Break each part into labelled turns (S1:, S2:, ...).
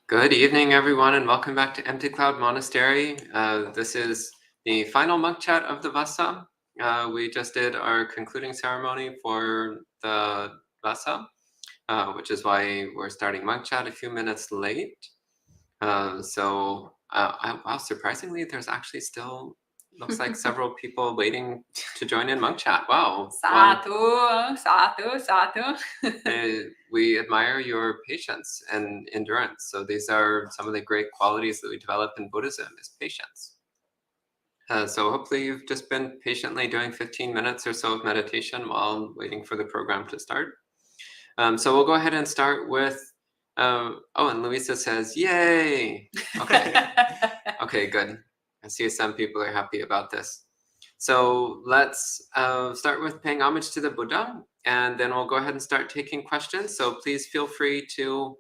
S1: Good evening, everyone, and welcome back to Empty Cloud Monastery. This is the final monk chat of the Vassa. We just did our concluding ceremony for the Vassa, which is why we're starting monk chat a few minutes late. Wow, surprisingly, there's actually still looks like several people waiting to join in monk chat. Wow. We admire your patience and endurance. So these are some of the great qualities that we develop in Buddhism is patience. So hopefully you've just been patiently doing 15 minutes or so of meditation while waiting for the program to start. So we'll go ahead and start with, and Louisa says, yay! Okay, okay, good. I see some people are happy about this. So let's start with paying homage to the Buddha, and then we'll go ahead and start taking questions. So please feel free to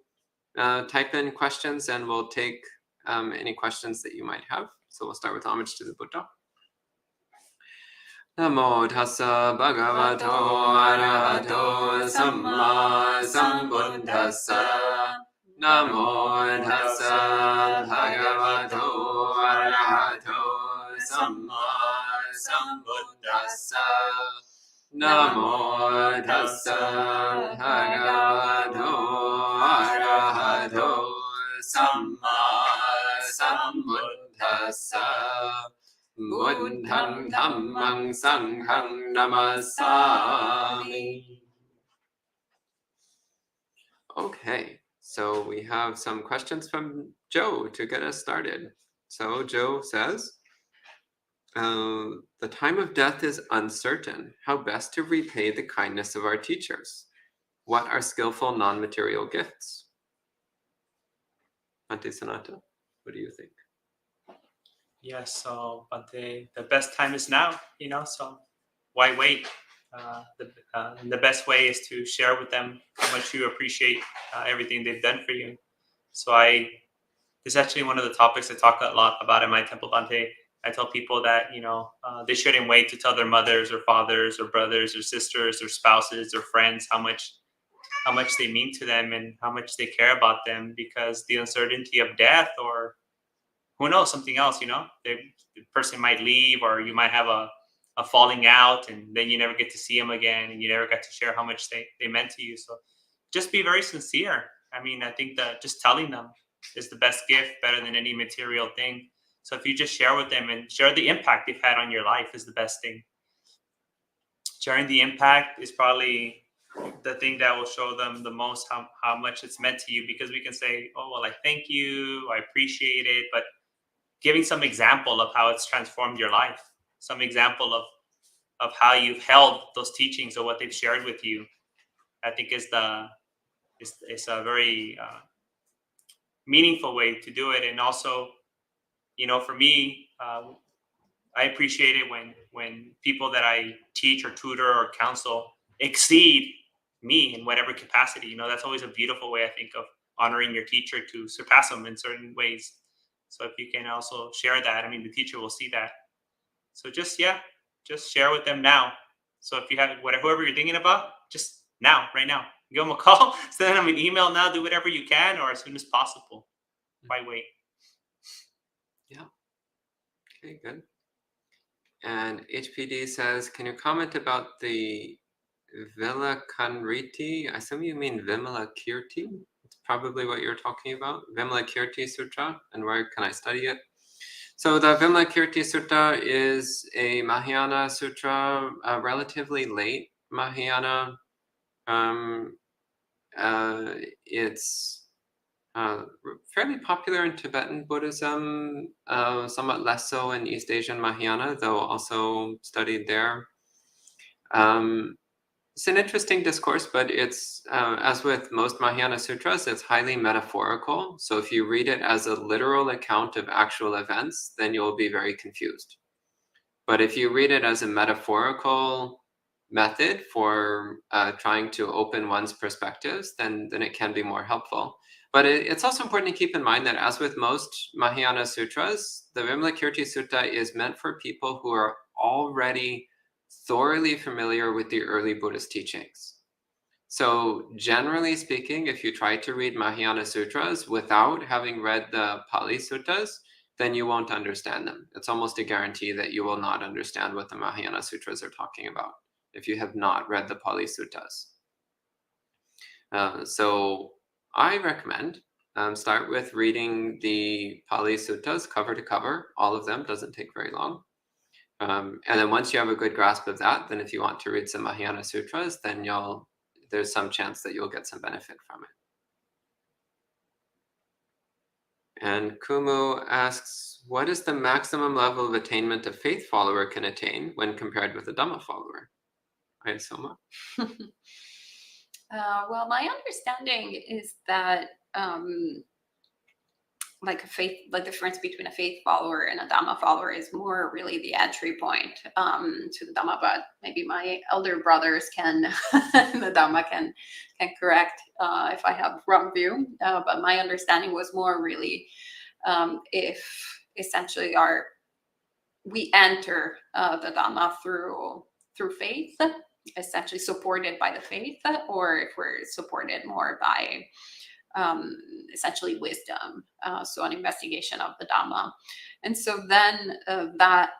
S1: type in questions and we'll take any questions that you might have. So we'll start with homage to the Buddha. Namo tassa bhagavato arahato samma sambuddhassa. Namo tassa bhagavato arahato samma sambuddhassa. Namo tassa bhagavato arahato samma sambuddhassa. Buddham dhammang sanghang namasami. Okay, so we have some questions from Joe to get us started. So Joe says, the time of death is uncertain. How best to repay the kindness of our teachers? What are skillful non-material gifts? Bhante Sanata, what do you think?
S2: Yes, so Bhante, the best time is now, so why wait? The best way is to share with them how much you appreciate everything they've done for you. So this is actually one of the topics I talk a lot about in my temple, Bhante. I tell people that, they shouldn't wait to tell their mothers or fathers or brothers or sisters or spouses or friends how much they mean to them and how much they care about them, because the uncertainty of death, or who knows, something else, the person might leave, or you might have a falling out, and then you never get to see them again, and you never got to share how much they meant to you. So just be very sincere. I mean, I think that just telling them is the best gift, better than any material thing. So if you just share with them and share the impact they've had on your life is the best thing. Sharing the impact is probably the thing that will show them the most how much it's meant to you, because we can say, oh, well, I thank you, I appreciate it, but giving some example of how it's transformed your life, some example of how you've held those teachings or what they've shared with you, I think is a very meaningful way to do it. And also, for me, I appreciate it when people that I teach or tutor or counsel exceed me in whatever capacity. That's always a beautiful way, I think, of honoring your teacher, to surpass them in certain ways. So if you can also share that, I mean, the teacher will see that. So just share with them now. So if you have whoever you're thinking about, just now, right now, give them a call, send them an email now, do whatever you can, or as soon as possible. Why wait?
S1: Yeah. Okay, good. And HPD says, can you comment about the Vilakanriti? I assume you mean Vimalakirti. It's probably what you're talking about. Vimalakirti Sutra, and where can I study it? So the Vimalakirti Sutta is a Mahayana sutra, relatively late Mahayana. It's fairly popular in Tibetan Buddhism, somewhat less so in East Asian Mahayana, though also studied there. It's an interesting discourse, but it's, as with most Mahayana sutras, it's highly metaphorical. So if you read it as a literal account of actual events, then you'll be very confused. But if you read it as a metaphorical method for trying to open one's perspectives, then it can be more helpful. But it's also important to keep in mind that, as with most Mahayana sutras, the Vimalakirti Sutta is meant for people who are already thoroughly familiar with the early Buddhist teachings. So generally speaking, if you try to read Mahayana Sutras without having read the Pali Suttas, then you won't understand them. It's almost a guarantee that you will not understand what the Mahayana Sutras are talking about if you have not read the Pali Suttas. So I recommend start with reading the Pali Suttas cover to cover. All of them, doesn't take very long. And then once you have a good grasp of that, then if you want to read some Mahayana Sutras, then there's some chance that you'll get some benefit from it. And Kumu asks, what is the maximum level of attainment a faith follower can attain when compared with a Dhamma follower? Right, Soma?
S3: Well, my understanding is that like the difference between a faith follower and a Dhamma follower is more really the entry point to the Dhamma. But maybe my elder brothers can, the Dhamma can correct if I have wrong view. But my understanding was more really if essentially we enter the Dhamma through faith, essentially supported by the faith, or if we're supported more by essentially wisdom, so an investigation of the Dhamma. And so then that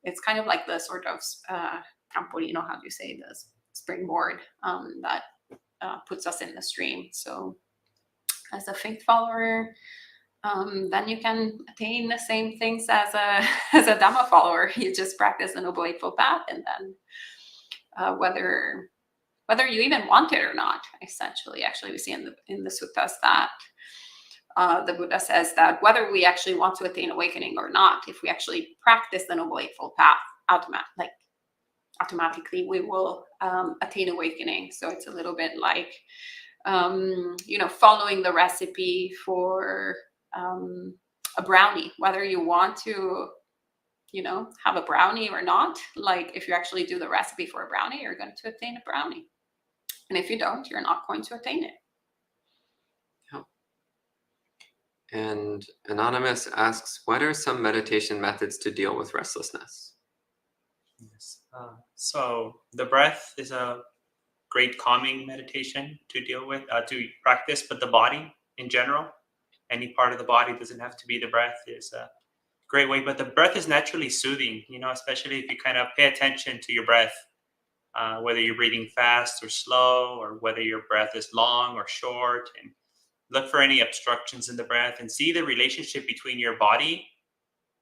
S3: it's kind of like the sort of trampolino, how do you say this, springboard that puts us in the stream. So as a faith follower, then you can attain the same things as a Dhamma follower. You just practice the Noble Eightfold Path, and then whether you even want it or not, essentially. Actually, we see in the suttas that the Buddha says that whether we actually want to attain awakening or not, if we actually practice the Noble Eightfold Path, automatically we will attain awakening. So it's a little bit like, following the recipe for a brownie, whether you want to have a brownie or not. Like if you actually do the recipe for a brownie, you're going to attain a brownie. And if you don't, you're not going to attain it.
S1: Yeah. And Anonymous asks, what are some meditation methods to deal with restlessness?
S2: Yes. So the breath is a great calming meditation to deal with, to practice, but the body in general, any part of the body, doesn't have to be the breath, is a great way. But the breath is naturally soothing, especially if you kind of pay attention to your breath, whether you're breathing fast or slow, or whether your breath is long or short, and look for any obstructions in the breath and see the relationship between your body,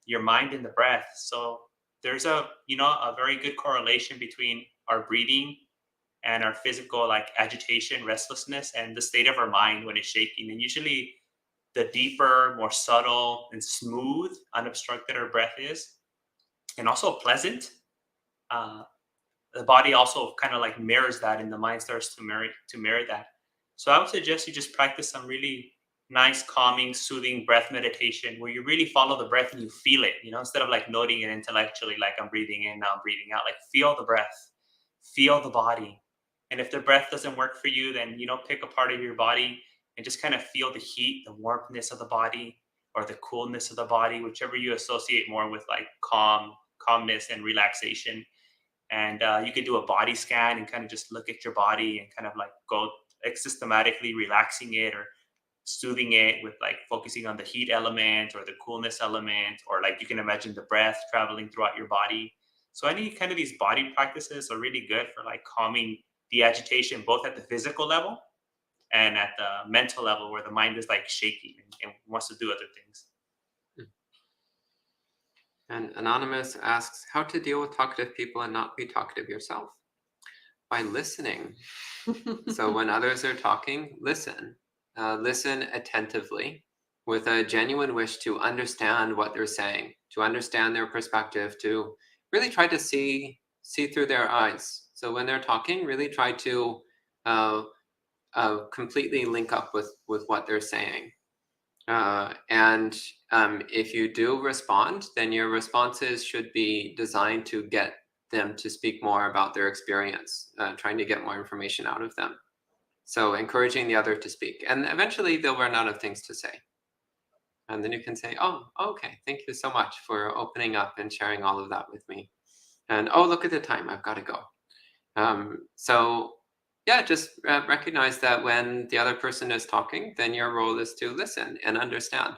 S2: your mind, and the breath. So there's a very good correlation between our breathing and our physical, like agitation, restlessness, and the state of our mind when it's shaking. And usually the deeper, more subtle and smooth, unobstructed our breath is, and also pleasant, the body also kind of like mirrors that, and the mind starts to mirror that. So I would suggest you just practice some really nice, calming, soothing breath meditation where you really follow the breath and you feel it, instead of like noting it intellectually, like I'm breathing in, now I'm breathing out. Like feel the breath, feel the body. And if the breath doesn't work for you, then, pick a part of your body and just kind of feel the heat, the warmness of the body, or the coolness of the body, whichever you associate more with like calmness and relaxation. And you could do a body scan and kind of just look at your body and kind of like go like systematically relaxing it or soothing it with like focusing on the heat element or the coolness element, or like you can imagine the breath traveling throughout your body. So any kind of these body practices are really good for like calming the agitation, both at the physical level and at the mental level, where the mind is like shaking and wants to do other things.
S1: And Anonymous asks, how to deal with talkative people and not be talkative yourself? By listening. So when others are talking, listen. Listen attentively with a genuine wish to understand what they're saying, to understand their perspective, to really try to see through their eyes. So when they're talking, really try to completely link up with what they're saying. And if you do respond, then your responses should be designed to get them to speak more about their experience, trying to get more information out of them. So encouraging the other to speak. And eventually they'll run out of things to say. And then you can say, oh, okay, thank you so much for opening up and sharing all of that with me. And oh, look at the time, I've got to go. So Yeah, just recognize that when the other person is talking, then your role is to listen and understand.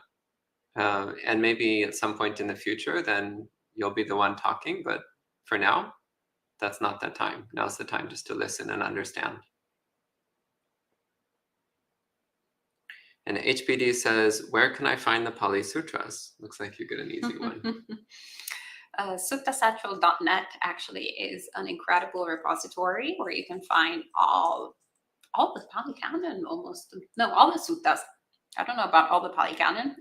S1: And maybe at some point in the future, then you'll be the one talking. But for now, that's not the time. Now's the time just to listen and understand. And HBD says, where can I find the Pali Sutras? Looks like you get an easy one.
S3: Suttacentral.net actually is an incredible repository where you can find all the Pali Canon all the suttas. I don't know about all the Pali Canon,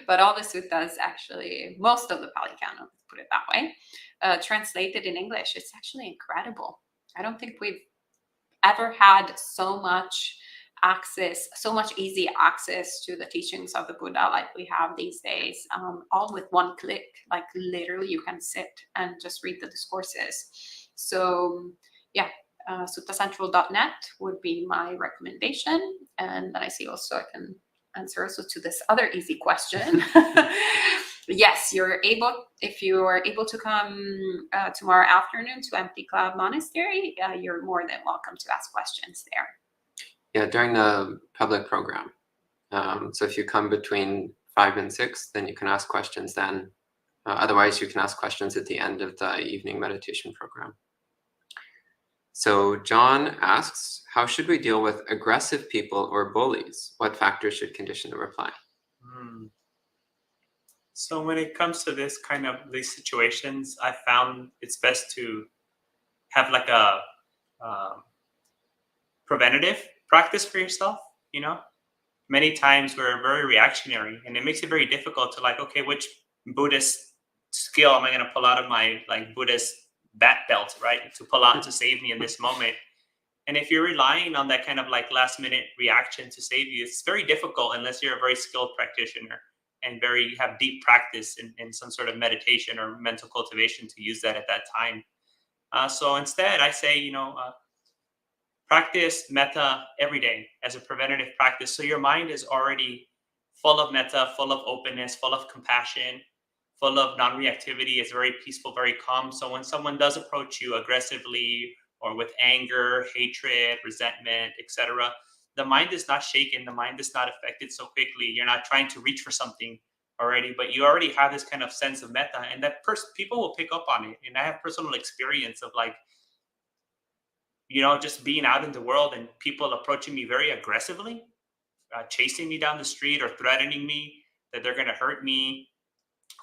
S3: but all the suttas actually, most of the Pali Canon, let's put it that way, translated in English. It's actually incredible. I don't think we've ever had so much easy access to the teachings of the Buddha like we have these days, all with one click. Like literally you can sit and just read the discourses. So yeah, suttacentral.net would be my recommendation. And then I see also I can answer also to this other easy question. Yes, if you are able to come tomorrow afternoon to Empty Cloud Monastery, you're more than welcome to ask questions there.
S1: Yeah, during the public program. So if you come between 5 and 6, then you can ask questions then. Otherwise, you can ask questions at the end of the evening meditation program. So John asks, how should we deal with aggressive people or bullies? What factors should condition the reply?
S2: So when it comes to these situations, I found it's best to have like a preventative practice for yourself. Many times we're very reactionary, and it makes it very difficult to okay, which Buddhist skill am I going to pull out of my Buddhist bat belt, right, to pull out to save me in this moment? And if you're relying on that kind of last minute reaction to save you, it's very difficult unless you're a very skilled practitioner and have deep practice in some sort of meditation or mental cultivation to use that at that time. So instead, I say, practice metta every day as a preventative practice. So your mind is already full of metta, full of openness, full of compassion, full of non-reactivity. It's very peaceful, very calm. So when someone does approach you aggressively or with anger, hatred, resentment, etc., the mind is not shaken. The mind is not affected so quickly. You're not trying to reach for something already, but you already have this kind of sense of metta, and that people will pick up on it. And I have personal experience of just being out in the world and people approaching me very aggressively, chasing me down the street or threatening me that they're going to hurt me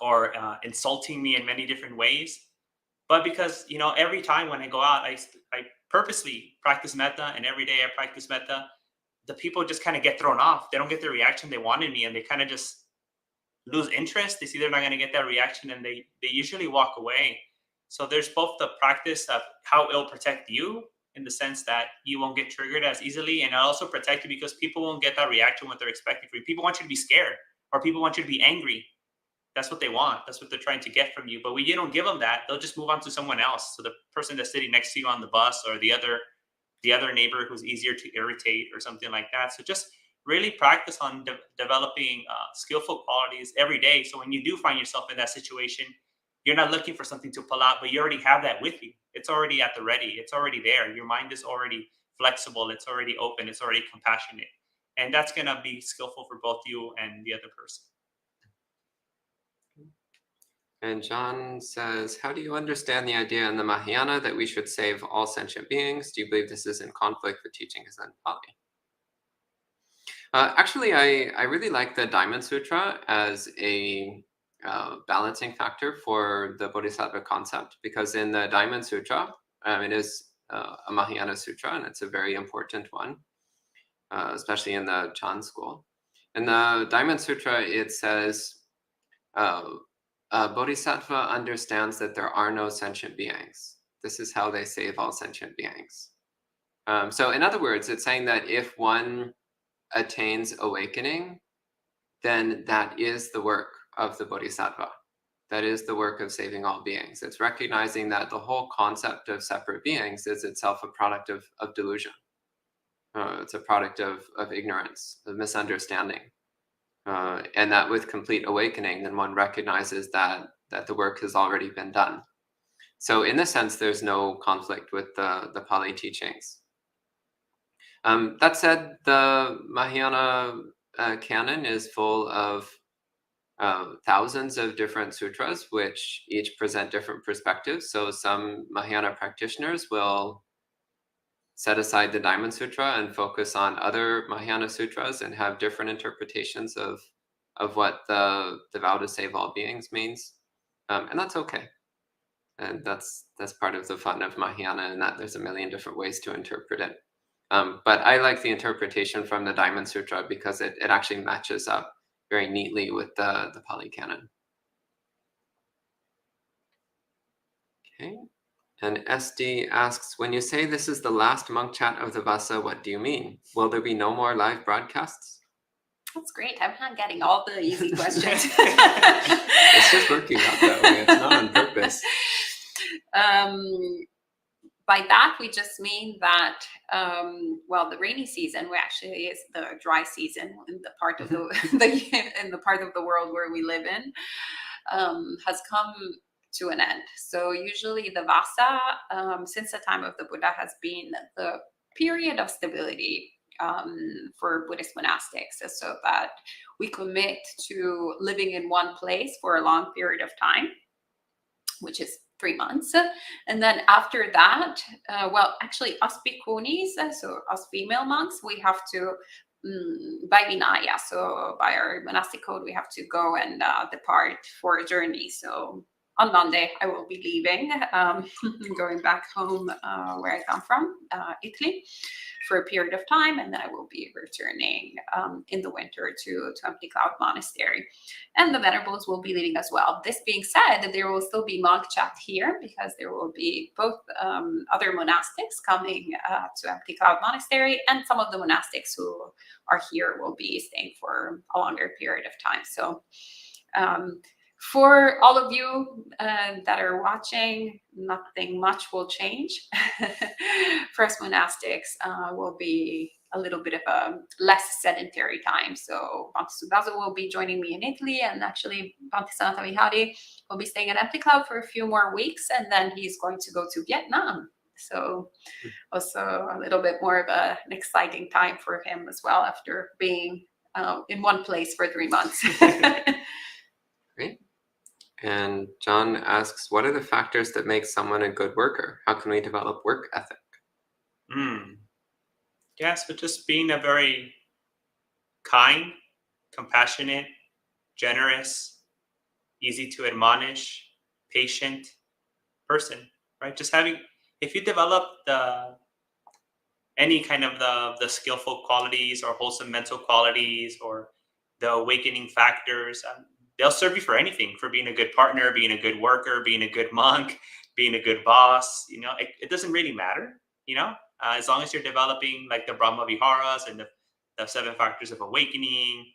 S2: or insulting me in many different ways. But because, every time when I go out, I purposely practice metta, and every day I practice metta, the people just kind of get thrown off. They don't get the reaction they wanted me, and they kind of just lose interest. They see they're not going to get that reaction, and they usually walk away. So there's both the practice of how it'll protect you in the sense that you won't get triggered as easily, and it'll also protect you because people won't get that reaction what they're expecting from you. People want you to be scared, or people want you to be angry. That's what they want. That's what they're trying to get from you. But when you don't give them that, they'll just move on to someone else. So the person that's sitting next to you on the bus, or the other neighbor who's easier to irritate, or something like that. So just really practice on developing skillful qualities every day. So when you do find yourself in that situation, you're not looking for something to pull out, but you already have that with you. It's already at the ready. It's already there. Your mind is already flexible. It's already open. It's already compassionate. And that's going to be skillful for both you and the other person.
S1: And John says, how do you understand the idea in the Mahayana that we should save all sentient beings? Do you believe this is in conflict with teachings in Pali? Actually, I really like the Diamond Sutra as a balancing factor for the Bodhisattva concept, because in the Diamond Sutra, it is a Mahayana sutra, and it's a very important one, especially in the Chan school. In the Diamond Sutra, it says, Bodhisattva understands that there are no sentient beings. This is how they save all sentient beings. So in other words, it's saying that if one attains awakening, then that is the work of the Bodhisattva. That is the work of saving all beings. It's recognizing that the whole concept of separate beings is itself a product of delusion. It's a product of ignorance, of misunderstanding. And that with complete awakening, then one recognizes that the work has already been done. So in this sense, there's no conflict with the Pali teachings. That said, the Mahayana canon is full of thousands of different sutras, which each present different perspectives. So some Mahayana practitioners will set aside the Diamond Sutra and focus on other Mahayana sutras and have different interpretations of what the vow to save all beings means, and that's okay. And that's part of the fun of Mahayana, and that there's a million different ways to interpret it. But I like the interpretation from the Diamond Sutra because it actually matches up very neatly with the Pali Canon. Okay. And SD asks, when you say this is the last monk chat of the Vassa, what do you mean? Will there be no more live broadcasts?
S3: That's great. I'm not getting all the easy questions.
S1: It's just working out that way. It's not on purpose.
S3: By that, we just mean that, well, the rainy season, which actually is the dry season in the part of in the part of the world where we live in, has come to an end. So usually the Vassa, since the time of the Buddha, has been the period of stability for Buddhist monastics, so that we commit to living in one place for a long period of time, which is 3 months. And then after that, well, actually us bhikkhunis, so us female monks, we have to, by Vinaya, so by our monastic code, we have to go and depart for a journey. So on Monday, I will be leaving, going back home where I come from, Italy, for a period of time, and then I will be returning in the winter to Empty Cloud Monastery. And the Venerables will be leaving as well. This being said, there will still be monk chat here because there will be both other monastics coming to Empty Cloud Monastery, and some of the monastics who are here will be staying for a longer period of time. So for all of you that are watching, nothing much will change. For us monastics, will be a little bit of a less sedentary time. So Bhante Sudhasu will be joining me in Italy, and actually Bhante Sanata Vihari will be staying at Empty Cloud for a few more weeks, and then he's going to go to Vietnam. So also a little bit more of an exciting time for him as well, after being in one place for 3 months.
S1: Great. And John asks, what are the factors that make someone a good worker? How can we develop work ethic?
S2: Yes, but just being a very kind, compassionate, generous, easy to admonish, patient person, right? Just having, if you develop any kind of the skillful qualities or wholesome mental qualities or the awakening factors, they'll serve you for anything, for being a good partner, being a good worker, being a good monk, being a good boss. It doesn't really matter, as long as you're developing like the Brahma Viharas and the 7 factors of awakening,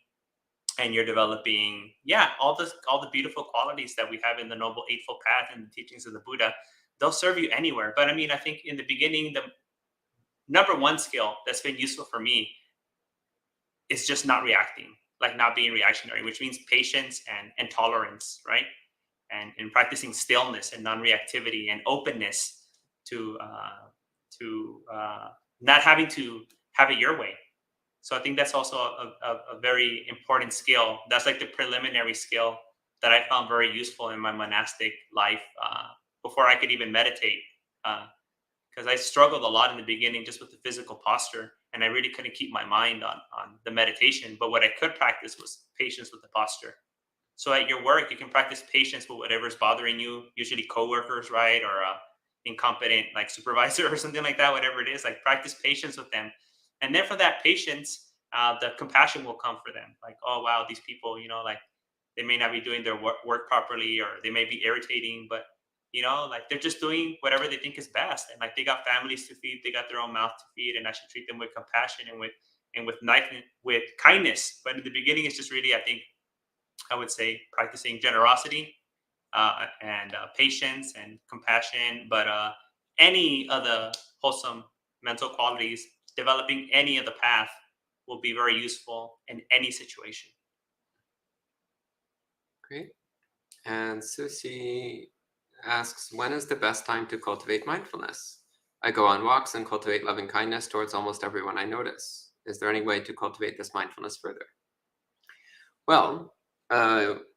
S2: and you're developing, all the beautiful qualities that we have in the Noble Eightfold Path and the teachings of the Buddha. They'll serve you anywhere. But I mean, I think in the beginning, the number one skill that's been useful for me is just not reacting, like not being reactionary, which means patience and tolerance, right? And practicing stillness and non-reactivity and openness to not having to have it your way. So I think that's also a very important skill. That's like the preliminary skill that I found very useful in my monastic life before I could even meditate. Because I struggled a lot in the beginning just with the physical posture, and I really couldn't keep my mind on the meditation. But what I could practice was patience with the posture. So at your work, you can practice patience with whatever's bothering you, usually coworkers, right? Or incompetent like supervisor or something like that, whatever it is, like practice patience with them. And then for that patience, the compassion will come for them. Like, oh, wow, these people, like they may not be doing their work properly, or they may be irritating, but like they're just doing whatever they think is best. And like they got families to feed, they got their own mouth to feed, and I should treat them with compassion and with kindness. But in the beginning, it's just really, I would say, practicing generosity and patience and compassion. But any of the wholesome mental qualities, developing any of the path will be very useful in any situation.
S1: Great. And Susie asks, when is the best time to cultivate mindfulness? I go on walks and cultivate loving kindness towards almost everyone I notice. Is there any way to cultivate this mindfulness further? Well,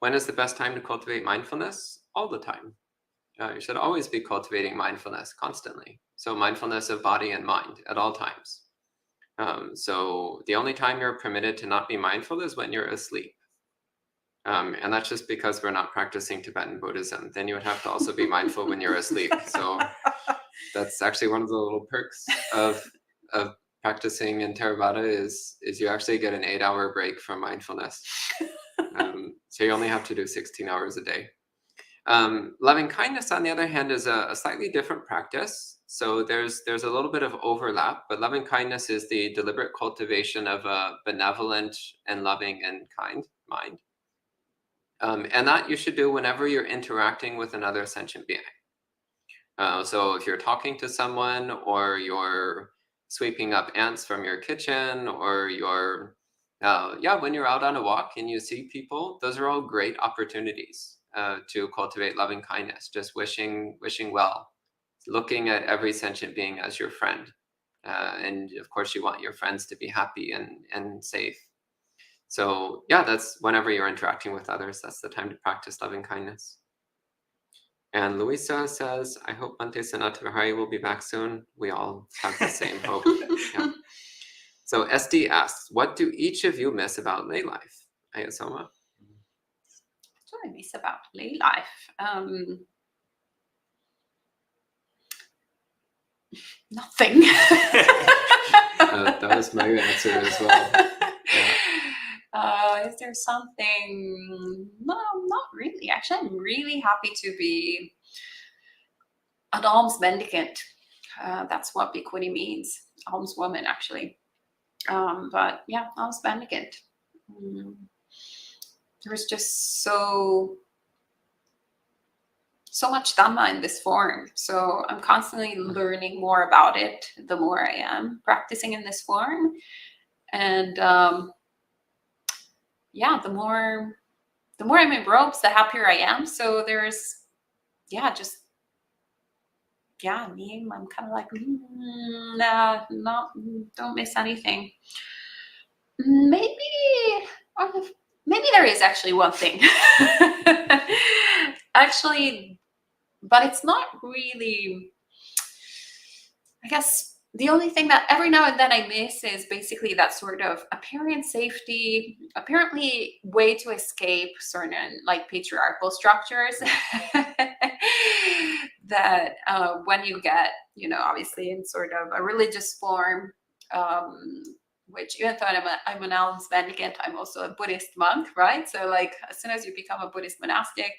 S1: when is the best time to cultivate mindfulness? All the time. You should always be cultivating mindfulness constantly. So mindfulness of body and mind at all times. So the only time you're permitted to not be mindful is when you're asleep. And that's just because we're not practicing Tibetan Buddhism. Then you would have to also be mindful when you're asleep. So that's actually one of the little perks of practicing in Theravada is you actually get an 8-hour break from mindfulness. So you only have to do 16 hours a day. Loving kindness, on the other hand, is a slightly different practice. So there's a little bit of overlap, but loving kindness is the deliberate cultivation of a benevolent and loving and kind mind. And that you should do whenever you're interacting with another sentient being. So if you're talking to someone, or you're sweeping up ants from your kitchen, or you're, when you're out on a walk and you see people, those are all great opportunities to cultivate loving kindness, just wishing well, looking at every sentient being as your friend. And of course, you want your friends to be happy and safe. So yeah, that's whenever you're interacting with others, that's the time to practice loving kindness. And Louisa says, I hope Bhante Sanatavihari will be back soon. We all have the same hope. Yeah. So SD asks, what do each of you miss about lay life? Ayasoma?
S3: What do I miss about lay life? Nothing.
S1: That was my answer as well.
S3: Is there something? No, not really. Actually, I'm really happy to be an alms mendicant. That's what Bhikkhuni means. Alms woman, actually. But yeah, alms mendicant. There's just so much Dhamma in this form. So I'm constantly learning more about it the more I am practicing in this form. And the more I'm in ropes, the happier I am. So there's, me, I'm kind of like, don't miss anything. Maybe there is actually one thing. Actually, but it's not really, I guess, the only thing that every now and then I miss is basically that sort of apparent safety, apparently way to escape certain like patriarchal structures that when you get, obviously in sort of a religious form, which even though I'm an alms mendicant, I'm also a Buddhist monk, right? So like as soon as you become a Buddhist monastic,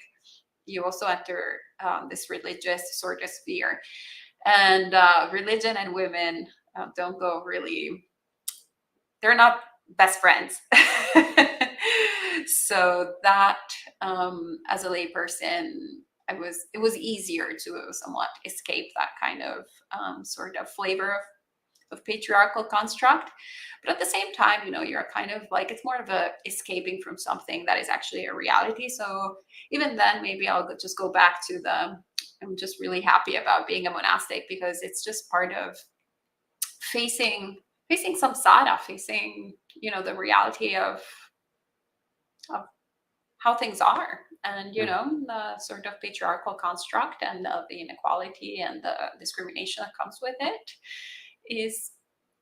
S3: you also enter this religious sort of sphere. And religion and women don't go really, they're not best friends. So that as a layperson, it was easier to somewhat escape that kind of sort of flavor of patriarchal construct. But at the same time, you're kind of like, it's more of a escaping from something that is actually a reality. So even then, maybe I'll just go back to I'm just really happy about being a monastic, because it's just part of facing samsara, facing, the reality of how things are, and the sort of patriarchal construct and the inequality and the discrimination that comes with it is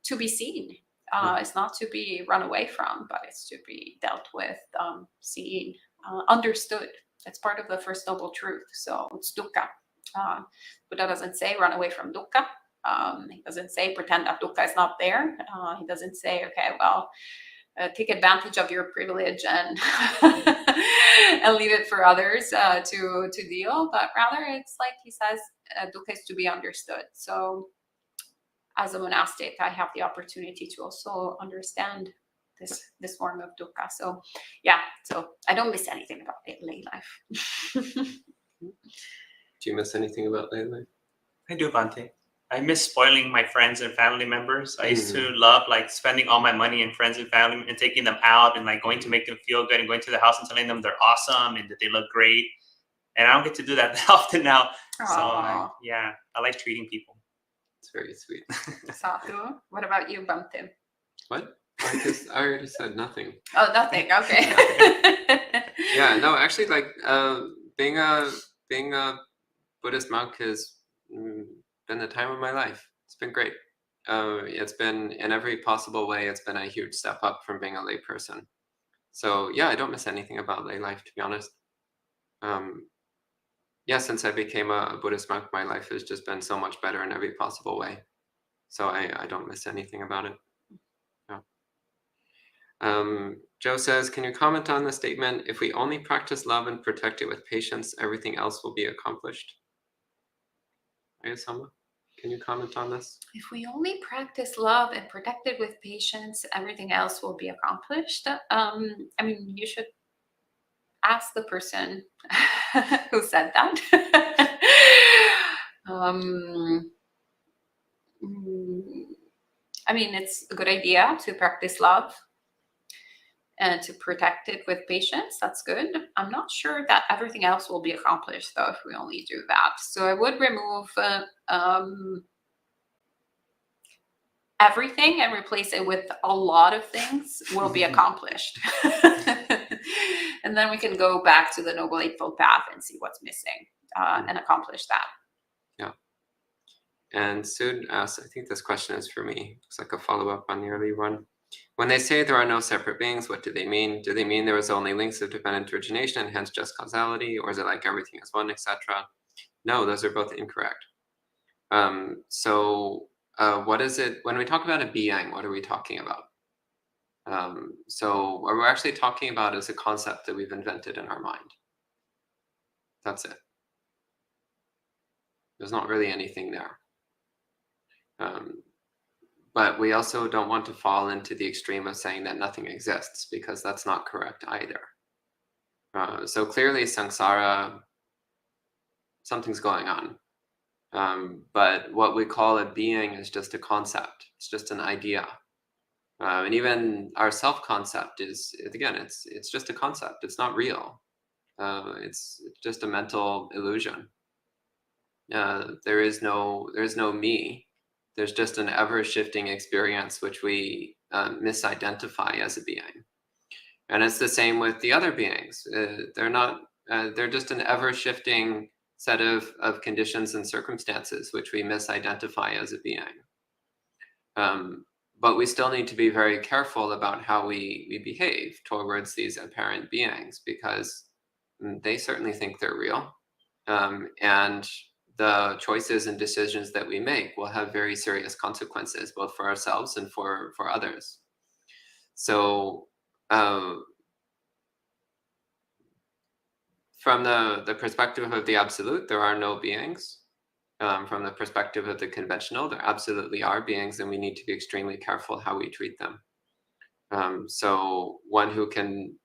S3: to be seen. It's not to be run away from, but it's to be dealt with, seen, understood. It's part of the first noble truth. So it's dukkha. Buddha doesn't say run away from dukkha. He doesn't say pretend that dukkha is not there. He doesn't say, okay, well, take advantage of your privilege and and leave it for others to deal. But rather, it's like he says, dukkha is to be understood. So as a monastic, I have the opportunity to also understand this form of dukkha. So so I don't miss anything about lay life.
S1: Do you miss anything about lay life?
S2: I do, Bhante. I miss spoiling my friends and family members. I used to love like spending all my money in friends and family and taking them out and like going to make them feel good and going to the house and telling them they're awesome and that they look great. And I don't get to do that often now.
S3: Aww.
S2: So I like treating people.
S1: It's very sweet.
S3: Sadhu. What about you, Bante?
S1: What? I already said nothing.
S3: Oh, nothing. Okay.
S1: Yeah, no, actually, like being a Buddhist monk has been the time of my life. It's been great. It's been, in every possible way, it's been a huge step up from being a lay person. So yeah, I don't miss anything about lay life, to be honest. Yeah, since I became a Buddhist monk, my life has just been so much better in every possible way. So I don't miss anything about it. Yeah. Joe says, can you comment on the statement, if we only practice love and protect it with patience, everything else will be accomplished? Ayasama, can you comment on this?
S3: If we only practice love and protect it with patience, everything else will be accomplished. I mean, you should ask the person who said that. I mean, it's a good idea to practice love and to protect it with patience. That's good. I'm not sure that everything else will be accomplished, though, if we only do that. So I would remove everything and replace it with a lot of things will be accomplished. And then we can go back to the Noble Eightfold Path and see what's missing and accomplish that.
S1: Yeah. And Sud asks, I think this question is for me. It's like a follow-up on the early one. When they say there are no separate beings, what do they mean? Do they mean there is only links of dependent origination and hence just causality? Or is it like everything is one, etc.? No, those are both incorrect. What is it, when we talk about a being, what are we talking about? So what we're actually talking about is a concept that we've invented in our mind. That's it. There's not really anything there. But we also don't want to fall into the extreme of saying that nothing exists, because that's not correct either. So clearly samsara, something's going on. But what we call a being is just a concept. It's just an idea. And even our self-concept is, again, it's just a concept. It's not real. It's just a mental illusion. There is no me. There's just an ever-shifting experience which we misidentify as a being. And it's the same with the other beings. They're just an ever-shifting set of conditions and circumstances which we misidentify as a being. But we still need to be very careful about how we behave towards these apparent beings, because they certainly think they're real. And the choices and decisions that we make will have very serious consequences, both for ourselves and for others. So from the perspective of the absolute, there are no beings. From the perspective of the conventional, there absolutely are beings, and we need to be extremely careful how we treat them. So one who can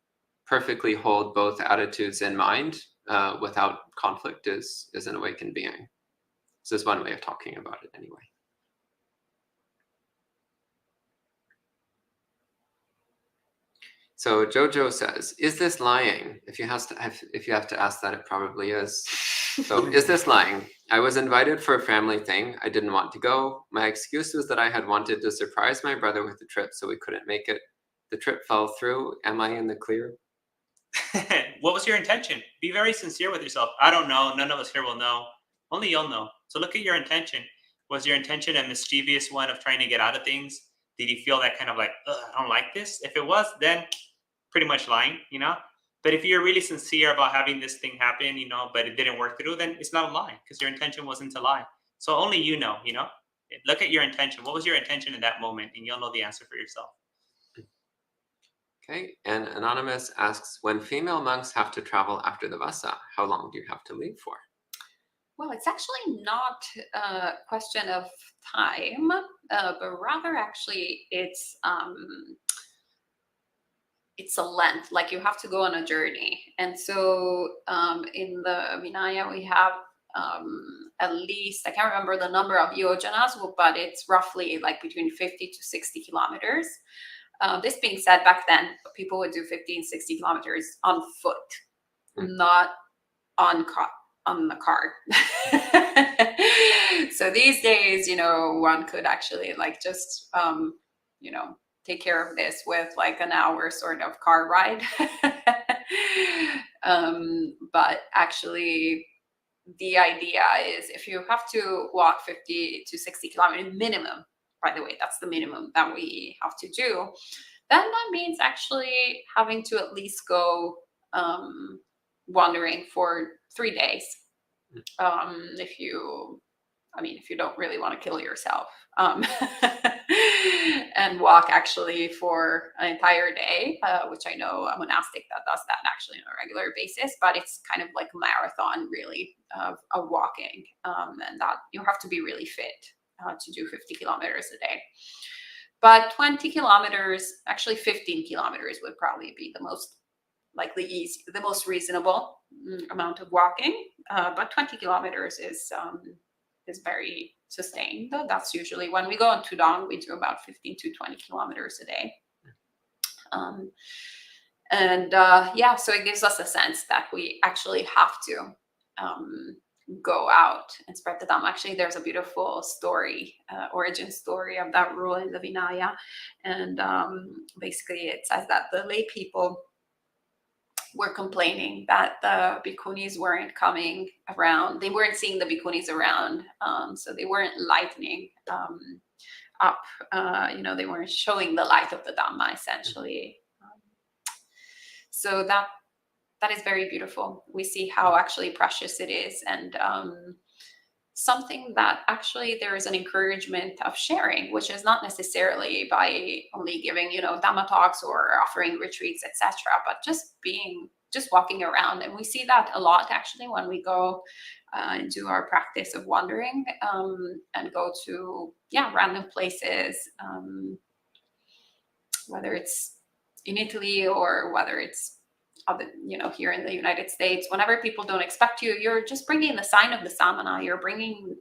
S1: perfectly hold both attitudes in mind without conflict is an awakened being. So this is one way of talking about it anyway. So Jojo says, is this lying? If you have to ask that, it probably is. So is this lying? I was invited for a family thing. I didn't want to go. My excuse was that I had wanted to surprise my brother with the trip, so we couldn't make it. The trip fell through. Am I in the clear?
S2: What was your intention? Be very sincere with yourself. I don't know. None of us here will know. Only you'll know. So look at your intention. Was your intention a mischievous one of trying to get out of things? Did you feel that kind of like, I don't like this? If it was, then pretty much lying, But if you're really sincere about having this thing happen, but it didn't work through, then it's not a lie, because your intention wasn't to lie. So only you know. Look at your intention. What was your intention in that moment? And you'll know the answer for yourself.
S1: Okay, and Anonymous asks, when female monks have to travel after the Vassa, how long do you have to leave for?
S3: Well, it's actually not a question of time, but rather actually it's a length, like you have to go on a journey. And so in the Vinaya, we have at least, I can't remember the number of yojanas, but it's roughly like between 50 to 60 kilometers. This being said, back then, people would do 50 and 60 kilometers on foot, not on the car. So these days, one could actually like just, take care of this with like an hour sort of car ride. But actually, the idea is if you have to walk 50 to 60 kilometers minimum, by the way, that's the minimum that we have to do, then that means actually having to at least go wandering for 3 days. If you don't really want to kill yourself, and walk actually for an entire day, which I know a monastic that does that actually on a regular basis, but it's kind of like a marathon really of walking, and that you have to be really fit to do 50 kilometers a day. But 20 kilometers, actually 15 kilometers would probably be the most likely easy, the most reasonable amount of walking. But 20 kilometers is very sustained. That's usually when we go on Tudong, we do about 15 to 20 kilometers a day. So it gives us a sense that we actually have to go out and spread the Dhamma. Actually, there's a beautiful story, origin story of that rule in the Vinaya. And basically it says that the lay people were complaining that the bhikkhunis weren't coming around. They weren't seeing the bhikkhunis around. So they weren't lightening up. They weren't showing the light of the Dhamma, essentially. So that is very beautiful. We see how actually precious it is, and something that actually there is an encouragement of sharing, which is not necessarily by only giving, Dhamma talks or offering retreats, etc., but just walking around. And we see that a lot actually when we go and do our practice of wandering, and go to random places, whether it's in Italy or whether it's here in the United States. Whenever people don't expect you, you're just bringing the sign of the samana. You're bringing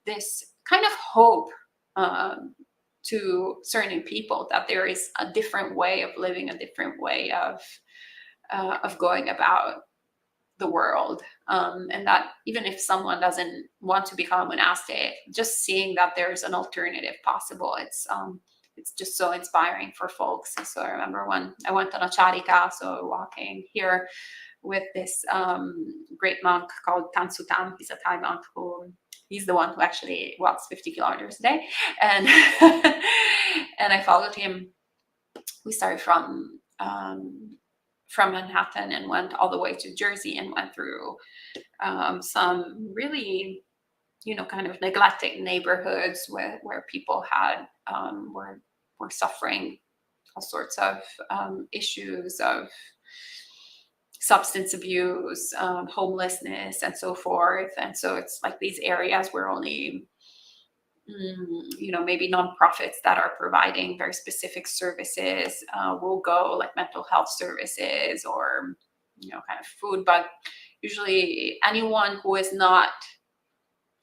S3: this kind of hope to certain people that there is a different way of living, a different way of going about the world, and that even if someone doesn't want to become a monastic, just seeing that there's an alternative possible, it's just so inspiring for folks. And so I remember when I went on a charika, so walking here with this great monk called Tansutam. He's a Thai monk he's the one who actually walks 50 kilometers a day. And and I followed him. We started from Manhattan and went all the way to Jersey and went through some really kind of neglected neighborhoods where people had were suffering all sorts of issues of substance abuse, homelessness, and so forth. And so it's like these areas where only maybe nonprofits that are providing very specific services will go, like mental health services or kind of food. But usually anyone who is not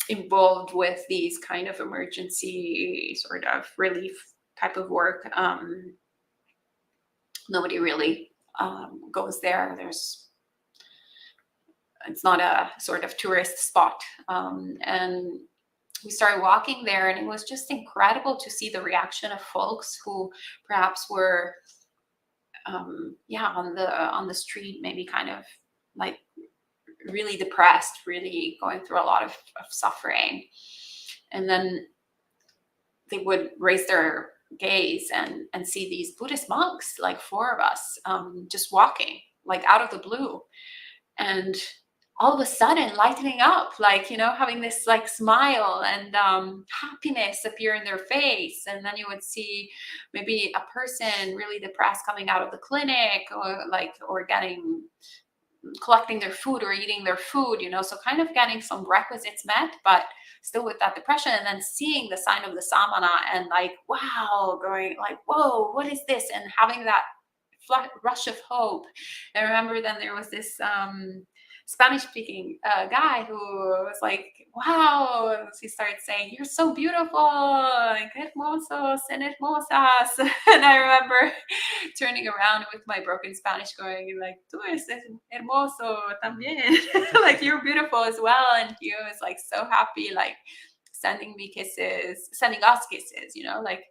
S3: involved with these kind of emergency sort of relief type of work, nobody really goes there. It's not a sort of tourist spot, and we started walking there, and it was just incredible to see the reaction of folks who perhaps were on the street, maybe kind of like really depressed, really going through a lot of suffering. And then they would raise their gaze and see these Buddhist monks, like 4 of us, just walking, like out of the blue. And all of a sudden lightening up, like, having this like smile and happiness appear in their face. And then you would see maybe a person really depressed coming out of the clinic or collecting their food or eating their food, so kind of getting some requisites met, but still with that depression. And then seeing the sign of the samana and like, wow, going like, whoa, what is this? And having that rush of hope. I remember then there was this Spanish-speaking guy who was like, wow, he started saying, you're so beautiful, like, hermosos and hermosas. And I remember turning around with my broken Spanish going like, tú eres hermoso también. Like, you're beautiful as well. And he was like so happy, like sending me kisses, sending us kisses, you know, like,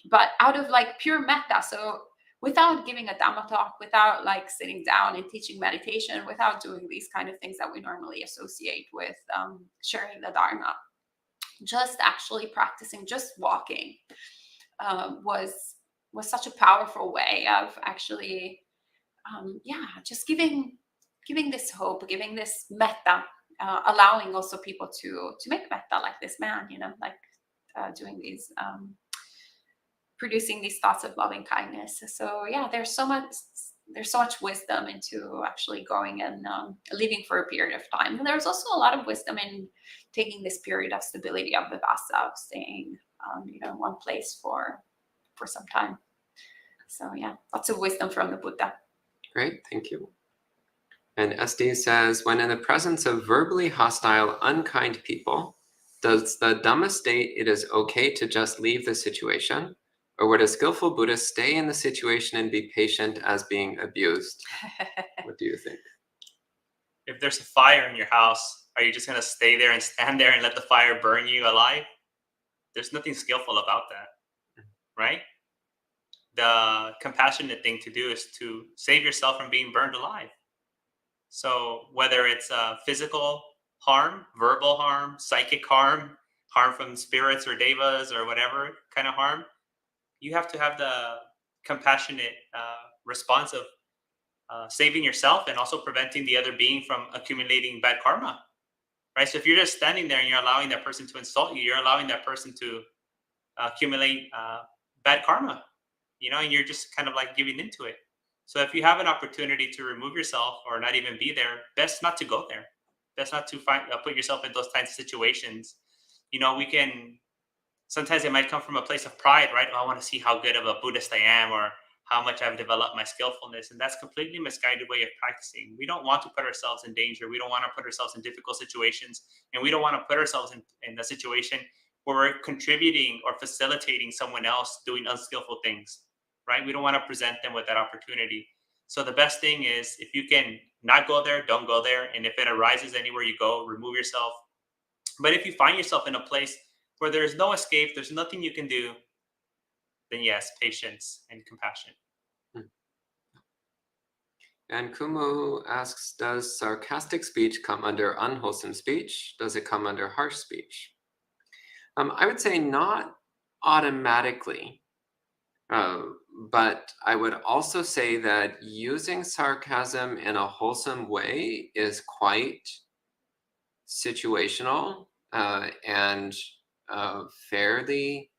S3: but out of like pure metta. So without giving a Dhamma talk, without like sitting down and teaching meditation, without doing these kind of things that we normally associate with sharing the Dharma, just actually practicing, just walking was such a powerful way of actually, just giving this hope, giving this metta, allowing also people to make metta like this man, you know, like doing these producing these thoughts of loving kindness. So yeah, there's so much wisdom into actually going and living for a period of time. And there's also a lot of wisdom in taking this period of stability of the Vassa, of staying in one place for some time. So yeah, lots of wisdom from the Buddha.
S1: Great, thank you. And SD says, when in the presence of verbally hostile, unkind people, does the Dhamma state it is okay to just leave the situation? Or would a skillful Buddhist stay in the situation and be patient as being abused? What do you think?
S2: If there's a fire in your house, are you just going to stay there and stand there and let the fire burn you alive? There's nothing skillful about that, right? The compassionate thing to do is to save yourself from being burned alive. So whether it's physical harm, verbal harm, psychic harm, harm from spirits or devas or whatever kind of harm, you have to have the compassionate response of saving yourself and also preventing the other being from accumulating bad karma, right? So if you're just standing there and you're allowing that person to insult you, you're allowing that person to accumulate bad karma, and you're just kind of like giving into it. So if you have an opportunity to remove yourself or not even be there, best not to go there. Best not to put yourself in those kinds of situations. Sometimes it might come from a place of pride, right? Oh, I want to see how good of a Buddhist I am or how much I've developed my skillfulness. And that's completely misguided way of practicing. We don't want to put ourselves in danger. We don't want to put ourselves in difficult situations. And we don't want to put ourselves in a situation where we're contributing or facilitating someone else doing unskillful things, right? We don't want to present them with that opportunity. So the best thing is, if you can not go there, don't go there. And if it arises anywhere you go, remove yourself. But if you find yourself in a place where there's no escape, there's nothing you can do, then yes, patience and compassion.
S1: And Kumu asks, does sarcastic speech come under unwholesome speech? Does it come under harsh speech? I would say not automatically, but I would also say that using sarcasm in a wholesome way is quite situational and fairly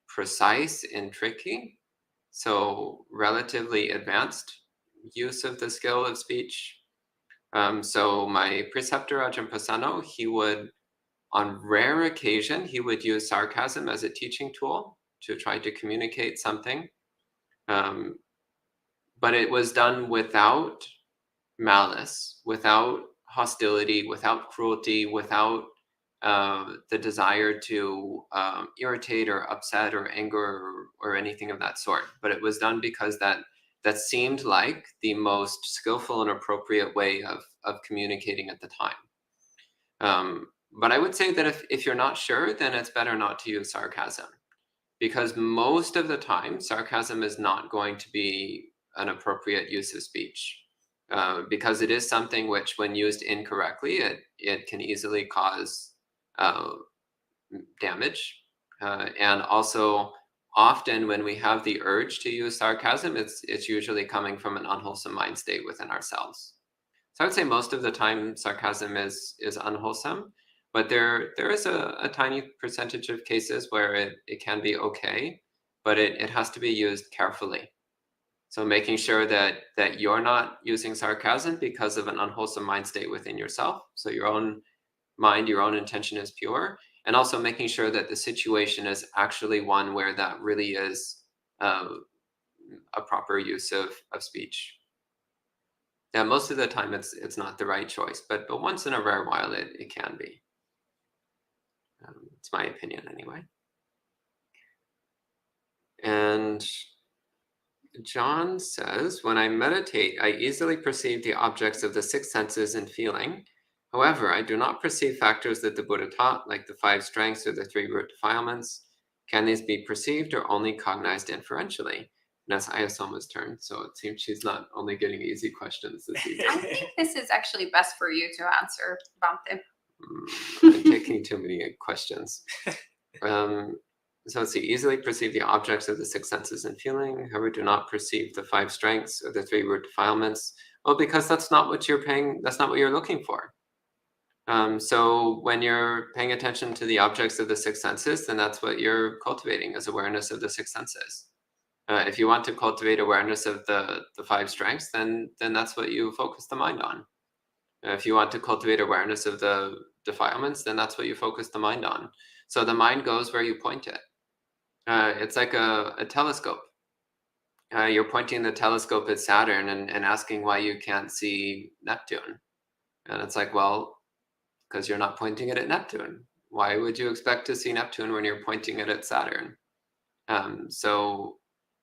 S1: precise and tricky. So relatively advanced use of the skill of speech. So my preceptor Ajahn Pasano, he would, on rare occasion, he would use sarcasm as a teaching tool to try to communicate something. But it was done without malice, without hostility, without cruelty, without the desire to irritate or upset or anger or anything of that sort. But it was done because that seemed like the most skillful and appropriate way of communicating at the time. But I would say that if you're not sure, then it's better not to use sarcasm, because most of the time, sarcasm is not going to be an appropriate use of speech, because it is something which, when used incorrectly, it can easily cause damage. And also, often when we have the urge to use sarcasm, it's usually coming from an unwholesome mind state within ourselves. So I would say most of the time sarcasm is unwholesome, but there is a tiny percentage of cases where it can be okay, but it has to be used carefully. So making sure that you're not using sarcasm because of an unwholesome mind state within yourself. So your own mind, your own intention is pure, and also making sure that the situation is actually one where that really is a proper use of speech. Yeah, most of the time it's not the right choice, but once in a rare while it can be. It's my opinion anyway. And John says, when I meditate, I easily perceive the objects of the six senses and feeling. However, I do not perceive factors that the Buddha taught, like the five strengths or the three root defilements. Can these be perceived or only cognized inferentially? And that's Ayasoma's turn, so it seems she's not only getting easy questions this evening.
S3: I think this is actually best for you to answer, Bhante.
S1: I'm taking too many questions. So let's see, easily perceive the objects of the six senses and feeling. However, do not perceive the five strengths or the three root defilements. Well, because that's not what you're looking for. So when you're paying attention to the objects of the six senses, then that's what you're cultivating, as awareness of the six senses. If you want to cultivate awareness of the five strengths, then that's what you focus the mind on. If you want to cultivate awareness of the defilements, then that's what you focus the mind on. So the mind goes where you point it. It's like a telescope. You're pointing the telescope at Saturn and asking why you can't see Neptune. And it's like, well, because you're not pointing it at Neptune. Why would you expect to see Neptune when you're pointing it at Saturn? So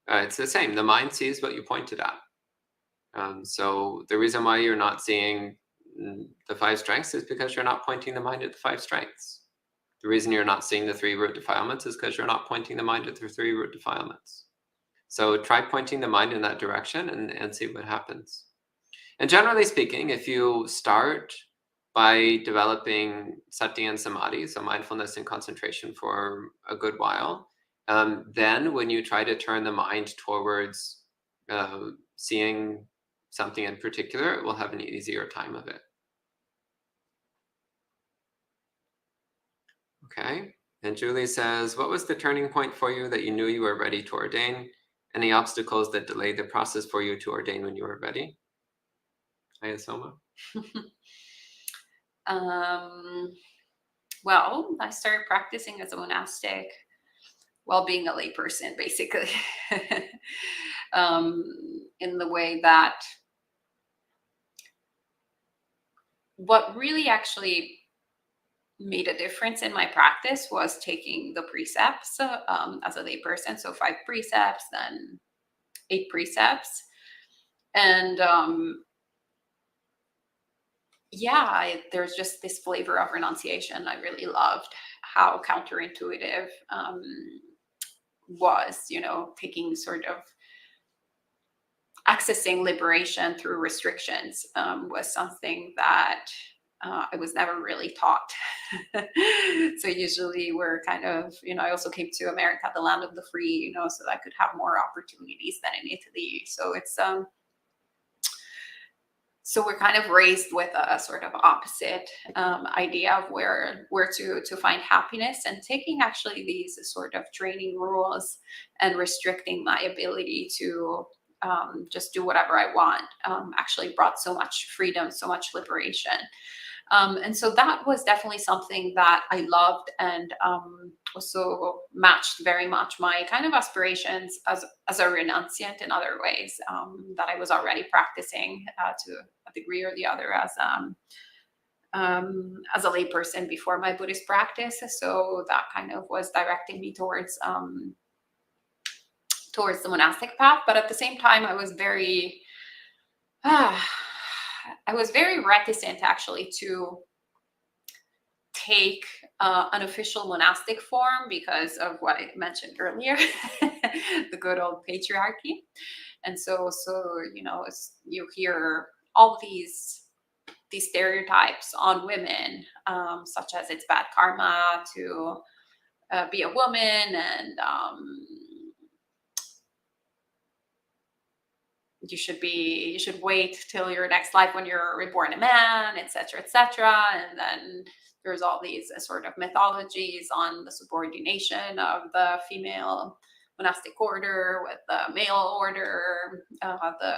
S1: it's the same. The mind sees what you pointed at. So the reason why you're not seeing the five strengths is because you're not pointing the mind at the five strengths. The reason you're not seeing the three root defilements is because you're not pointing the mind at the three root defilements. So try pointing the mind in that direction and see what happens. And generally speaking, if you start by developing sati and samadhi, so mindfulness and concentration for a good while, then when you try to turn the mind towards seeing something in particular, it will have an easier time of it. Okay, and Julie says, what was the turning point for you that you knew you were ready to ordain? Any obstacles that delayed the process for you to ordain when you were ready? Ayasoma?
S3: Well, I started practicing as a monastic while being a layperson, basically, in the way that what really actually made a difference in my practice was taking the precepts as a layperson. So 5 precepts, then 8 precepts. And there's just this flavor of renunciation. I really loved how counterintuitive was, taking sort of accessing liberation through restrictions was something that I was never really taught. So usually we're kind of, I also came to America, the land of the free, so that I could have more opportunities than in Italy. So it's, so we're kind of raised with a sort of opposite idea of where to find happiness, and taking actually these sort of training rules and restricting my ability to just do whatever I want actually brought so much freedom, so much liberation. And so that was definitely something that I loved, and also matched very much my kind of aspirations as a renunciant in other ways that I was already practicing to a degree or the other as a layperson before my Buddhist practice. So that kind of was directing me towards the monastic path. But at the same time, I was very reticent actually to take an official monastic form because of what I mentioned earlier, the good old patriarchy. And so you hear all these stereotypes on women, such as it's bad karma to be a woman, and you should wait till your next life when you're reborn a man, etc., etc. And then there's all these sort of mythologies on the subordination of the female monastic order with the male order, the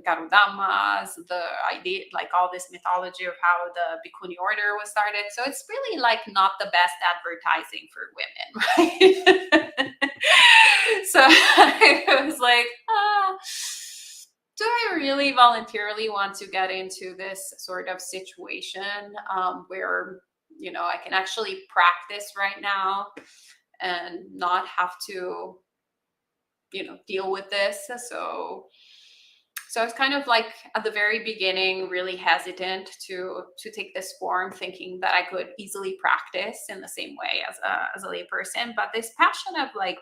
S3: Garudamas, the idea, like all this mythology of how the Bhikkhuni order was started. So it's really like not the best advertising for women, right? So I was like, do I really voluntarily want to get into this sort of situation where, you know, I can actually practice right now and not have to, you know, deal with this? So I was kind of like at the very beginning really hesitant to take this form, thinking that I could easily practice in the same way as a lay person. But this passion of like,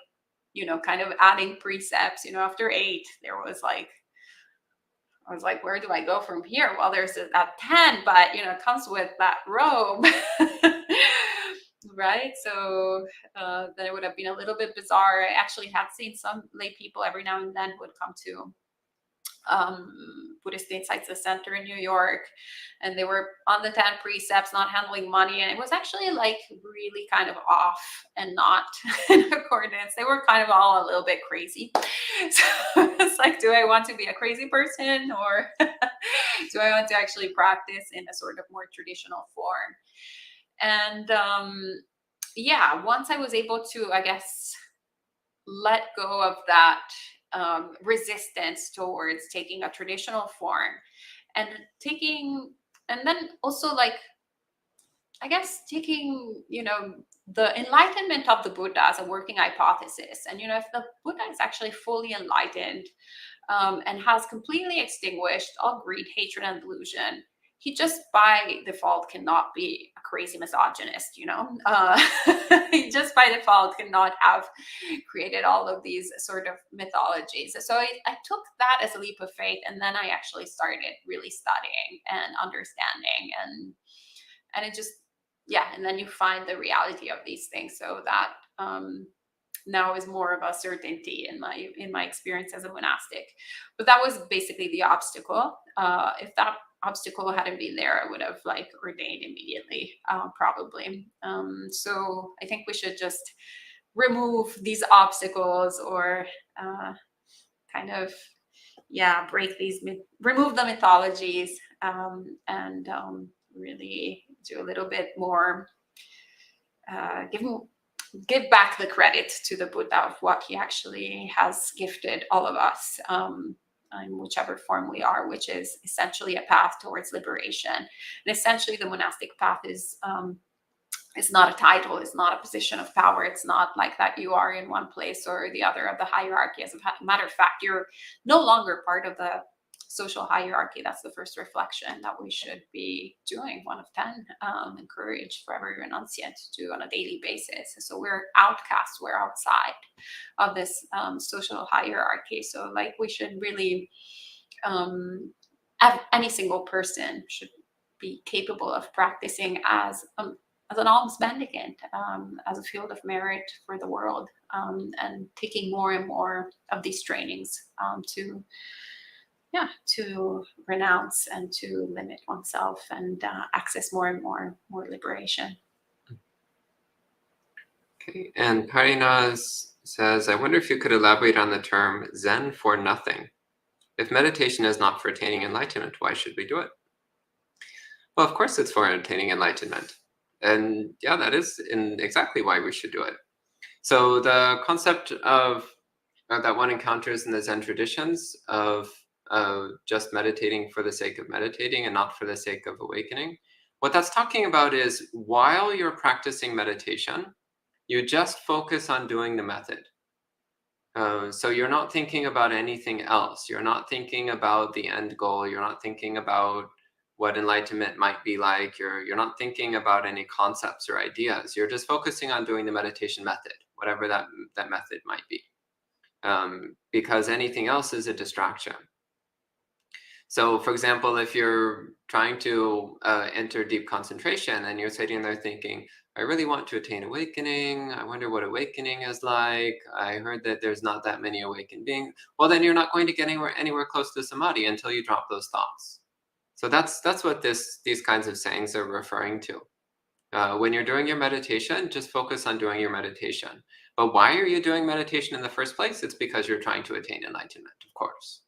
S3: you know, kind of adding precepts, you know, after 8, there was like, I was like, where do I go from here? Well, there's that 10, but you know, it comes with that robe. Right? So then it would have been a little bit bizarre. I actually had seen some lay people every now and then who would come to Buddhist Insights Center in New York, and they were on the 10 precepts, not handling money, and it was actually like really kind of off and not in accordance. They were kind of all a little bit crazy. So it's like, do I want to be a crazy person, or do I want to actually practice in a sort of more traditional form? And yeah, once I was able to, I guess, let go of that resistance towards taking a traditional form and then also like, I guess, taking, you know, the enlightenment of the Buddha as a working hypothesis. And, you know, if the Buddha is actually fully enlightened and has completely extinguished all greed, hatred, and delusion, he just by default cannot be a crazy misogynist, you know? He just by default cannot have created all of these sort of mythologies. So I took that as a leap of faith, and then I actually started really studying and understanding, and it just, yeah, and then you find the reality of these things. So that now is more of a certainty in my experience as a monastic. But that was basically the obstacle. If that obstacle hadn't been there, I would have like ordained immediately, probably. So I think we should just remove these obstacles, or kind of, yeah, remove the mythologies, and really do a little bit more, give back the credit to the Buddha of what he actually has gifted all of us, in whichever form we are, which is essentially a path towards liberation. And essentially, the monastic path is not a title, it's not a position of power. It's not like that you are in one place or the other of the hierarchy. As a matter of fact, you're no longer part of the social hierarchy. That's the first reflection that we should be doing. 1 of 10, encourage for every renunciant to do on a daily basis. So we're outcasts, we're outside of this social hierarchy. So like, we should really, any single person should be capable of practicing as an alms mendicant, as a field of merit for the world, and taking more and more of these trainings to renounce and to limit oneself and access more and more liberation.
S1: Okay, and Parinas says, I wonder if you could elaborate on the term Zen for nothing. If meditation is not for attaining enlightenment, why should we do it? Well, of course it's for attaining enlightenment. And yeah, that is exactly why we should do it. So the concept of that one encounters in the Zen traditions of just meditating for the sake of meditating and not for the sake of awakening, what that's talking about is, while you're practicing meditation, you just focus on doing the method. So you're not thinking about anything else. You're not thinking about the end goal. You're not thinking about what enlightenment might be like. You're not thinking about any concepts or ideas. You're just focusing on doing the meditation method, whatever that method might be, because anything else is a distraction. So, for example, if you're trying to enter deep concentration and you're sitting there thinking, I really want to attain awakening. I wonder what awakening is like. I heard that there's not that many awakened beings. Well, then you're not going to get anywhere close to samadhi until you drop those thoughts. So that's what these kinds of sayings are referring to. When you're doing your meditation, just focus on doing your meditation. But why are you doing meditation in the first place? It's because you're trying to attain enlightenment, of course.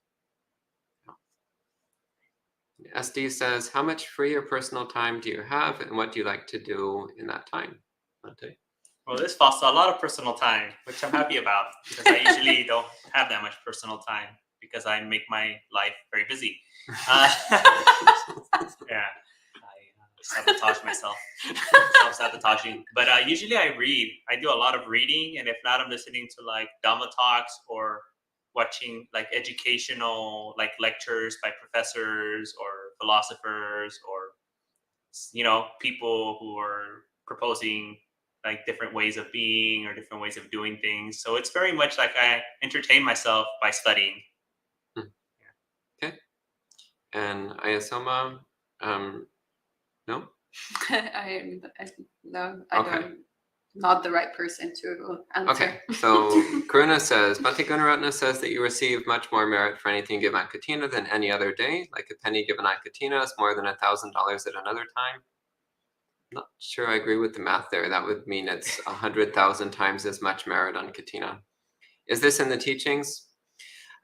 S1: SD says, how much free or personal time do you have, and what do you like to do in that time? Ante?
S2: Well, this Vassa a lot of personal time, which I'm happy about, because I usually don't have that much personal time. because I make my life very busy. Yeah, I sabotage myself, self-sabotaging. But usually I read. I do a lot of reading, and if not, I'm listening to like Dhamma talks or watching like educational like lectures by professors or philosophers or people who are proposing like different ways of being or different ways of doing things. So it's very much like I entertain myself by studying.
S1: Okay. And Ayasoma, no?
S3: No, I
S1: Okay.
S3: don't. Not the right person to answer.
S1: Okay, so Karuna says, Bhante Gunaratna says that you receive much more merit for anything given on Katina than any other day. Like a penny given on Katina is more than $1,000 at another time. Not sure I agree with the math there. That would mean it's 100,000 times as much merit on Katina. Is this in the teachings?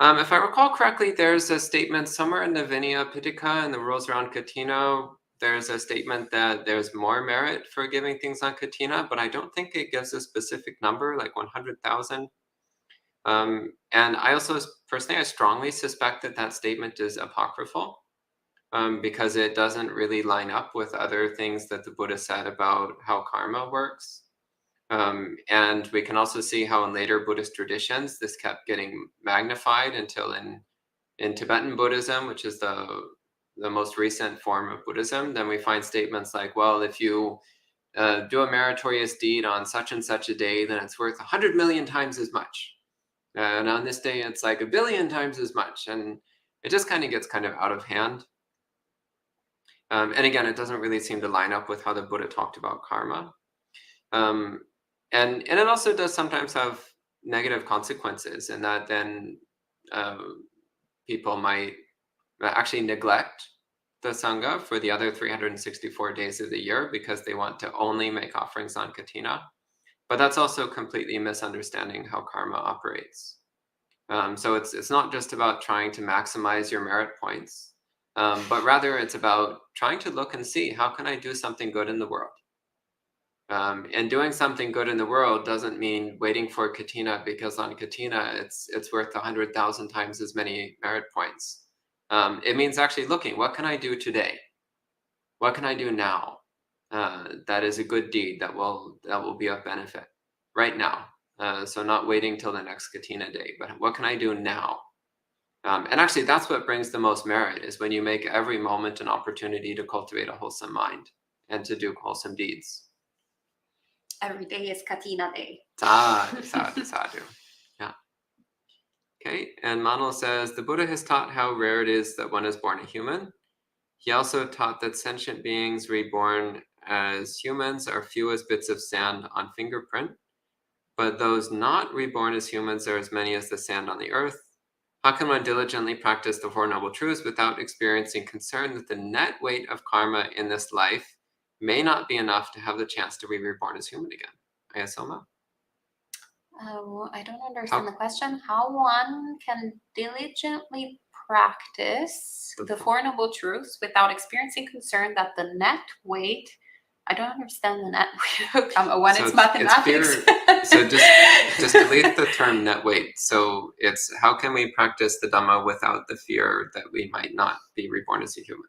S1: If I recall correctly, there's a statement somewhere in the Vinaya Pitaka and the rules around Katina. There's a statement that there's more merit for giving things on Katina, but I don't think it gives a specific number, like 100,000. And I also, personally, I strongly suspect that that statement is apocryphal because it doesn't really line up with other things that the Buddha said about how karma works. And we can also see how in later Buddhist traditions, this kept getting magnified until in Tibetan Buddhism, which is the most recent form of Buddhism, then we find statements like, well, if you do a meritorious deed on such and such a day, then it's worth 100 million times as much. And on this day, it's like 1 billion times as much. And it just kind of gets kind of out of hand. And again, it doesn't really seem to line up with how the Buddha talked about karma. And it also does sometimes have negative consequences in that then people might actually neglect the Sangha for the other 364 days of the year because they want to only make offerings on Katina. But that's also completely misunderstanding how karma operates. So it's not just about trying to maximize your merit points, but rather it's about trying to look and see, how can I do something good in the world? And doing something good in the world doesn't mean waiting for Katina, because on Katina, it's worth 100,000 times as many merit points. It means actually looking, what can I do today? What can I do now? That is a good deed that will be of benefit right now. So not waiting till the next Katina day, but what can I do now? And actually, that's what brings the most merit, is when you make every moment an opportunity to cultivate a wholesome mind and to do wholesome deeds.
S3: Every day is Katina day.
S1: Sadhu. Yeah. Okay, and Manal says, the Buddha has taught how rare it is that one is born a human. He also taught that sentient beings reborn as humans are few as bits of sand on fingerprint, but those not reborn as humans are as many as the sand on the earth. How can one diligently practice the Four Noble Truths without experiencing concern that the net weight of karma in this life may not be enough to have the chance to be reborn as human again? Ayasoma?
S3: I don't understand the question. How one can diligently practice the Four Noble Truths without experiencing concern that the net weight, I don't understand the net weight of karma when it's mathematics.
S1: So just delete the term net weight. So it's, how can we practice the Dhamma without the fear that we might not be reborn as a human?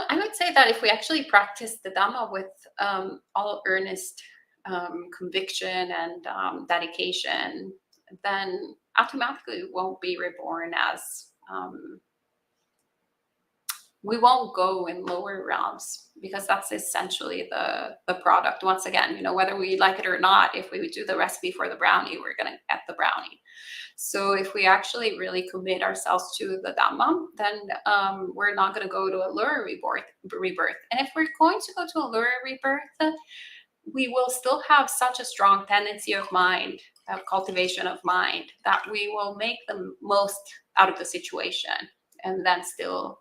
S3: I would say that if we actually practice the Dhamma with all earnest conviction and dedication, then automatically we won't be reborn as we won't go in lower realms, because that's essentially the product. Once again, whether we like it or not, if we do the recipe for the brownie, we're going to get the brownie. So if we actually really commit ourselves to the Dhamma, then we're not going to go to a lower rebirth. And if we're going to go to a lower rebirth, we will still have such a strong tendency of mind, of cultivation of mind, that we will make the most out of the situation and then still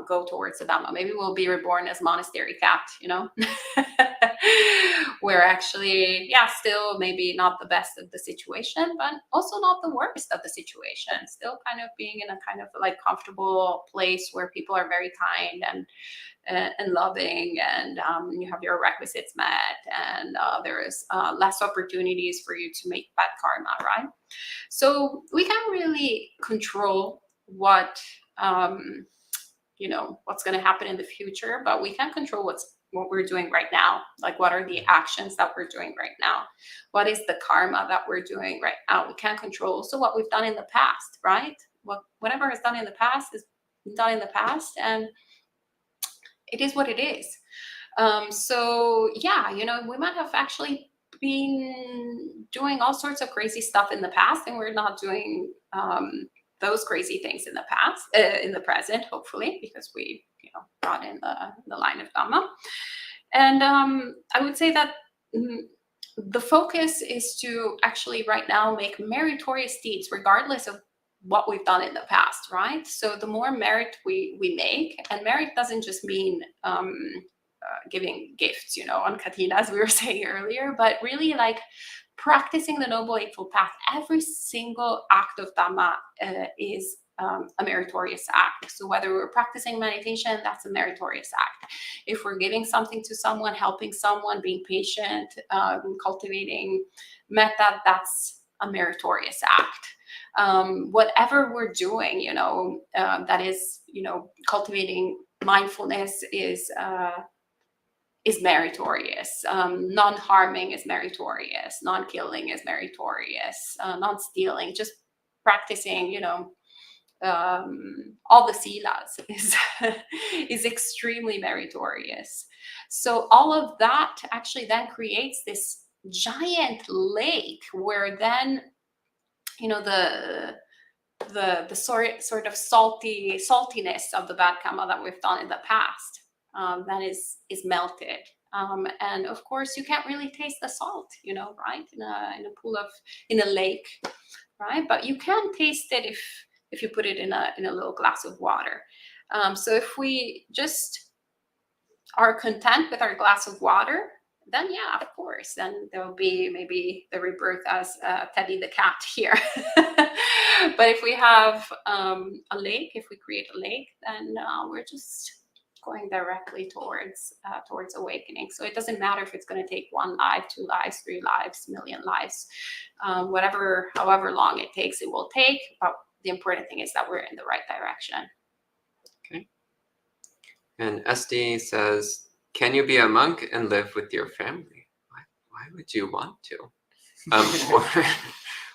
S3: go towards the Dhamma. Maybe we'll be reborn as monastery cat, you know. We're actually, yeah, still maybe not the best of the situation, but also not the worst of the situation. Still kind of being in a kind of like comfortable place where people are very kind and loving, and you have your requisites met, and there is less opportunities for you to make bad karma, right? So we can't really control what you know, what's going to happen in the future, but we can control what we're doing right now. Like, what are the actions that we're doing right now? What is the karma that we're doing right now? We can't control also what we've done in the past, right? Whatever is done in the past is done in the past, and it is what it is. So yeah, you know, we might have actually been doing all sorts of crazy stuff in the past, and we're not doing those crazy things in the past, in the present, hopefully, because we, you know, brought in the line of Dhamma. And I would say that the focus is to actually right now make meritorious deeds, regardless of what we've done in the past, right? So the more merit we make, and merit doesn't just mean giving gifts, you know, on Katina, as we were saying earlier, but really like practicing the Noble Eightfold Path. Every single act of Dhamma is a meritorious act. So whether we're practicing meditation, that's a meritorious act. If we're giving something to someone, helping someone, being patient, cultivating metta, that's a meritorious act. Whatever we're doing, you know, that is, you know, cultivating mindfulness is meritorious. Non-harming is meritorious. Non-killing is meritorious. Non-stealing, just practicing, you know, all the silas is extremely meritorious. So all of that actually then creates this giant lake where then, you know, the sort of saltiness of the bad karma that we've done in the past, that is melted. And of course, you can't really taste the salt, you know, right? In a lake, right? But you can taste it if you put it in a little glass of water. So if we just are content with our glass of water, then yeah, of course, then there will be maybe the rebirth as Teddy the cat here. But if we have a lake, if we create a lake, then we're just going directly towards awakening. So it doesn't matter if it's going to take 1 life, 2 lives, 3 lives, 1,000,000 lives, however long it takes, it will take. But the important thing is that we're in the right direction.
S1: Okay. And SD says, can you be a monk and live with your family? Why would you want to?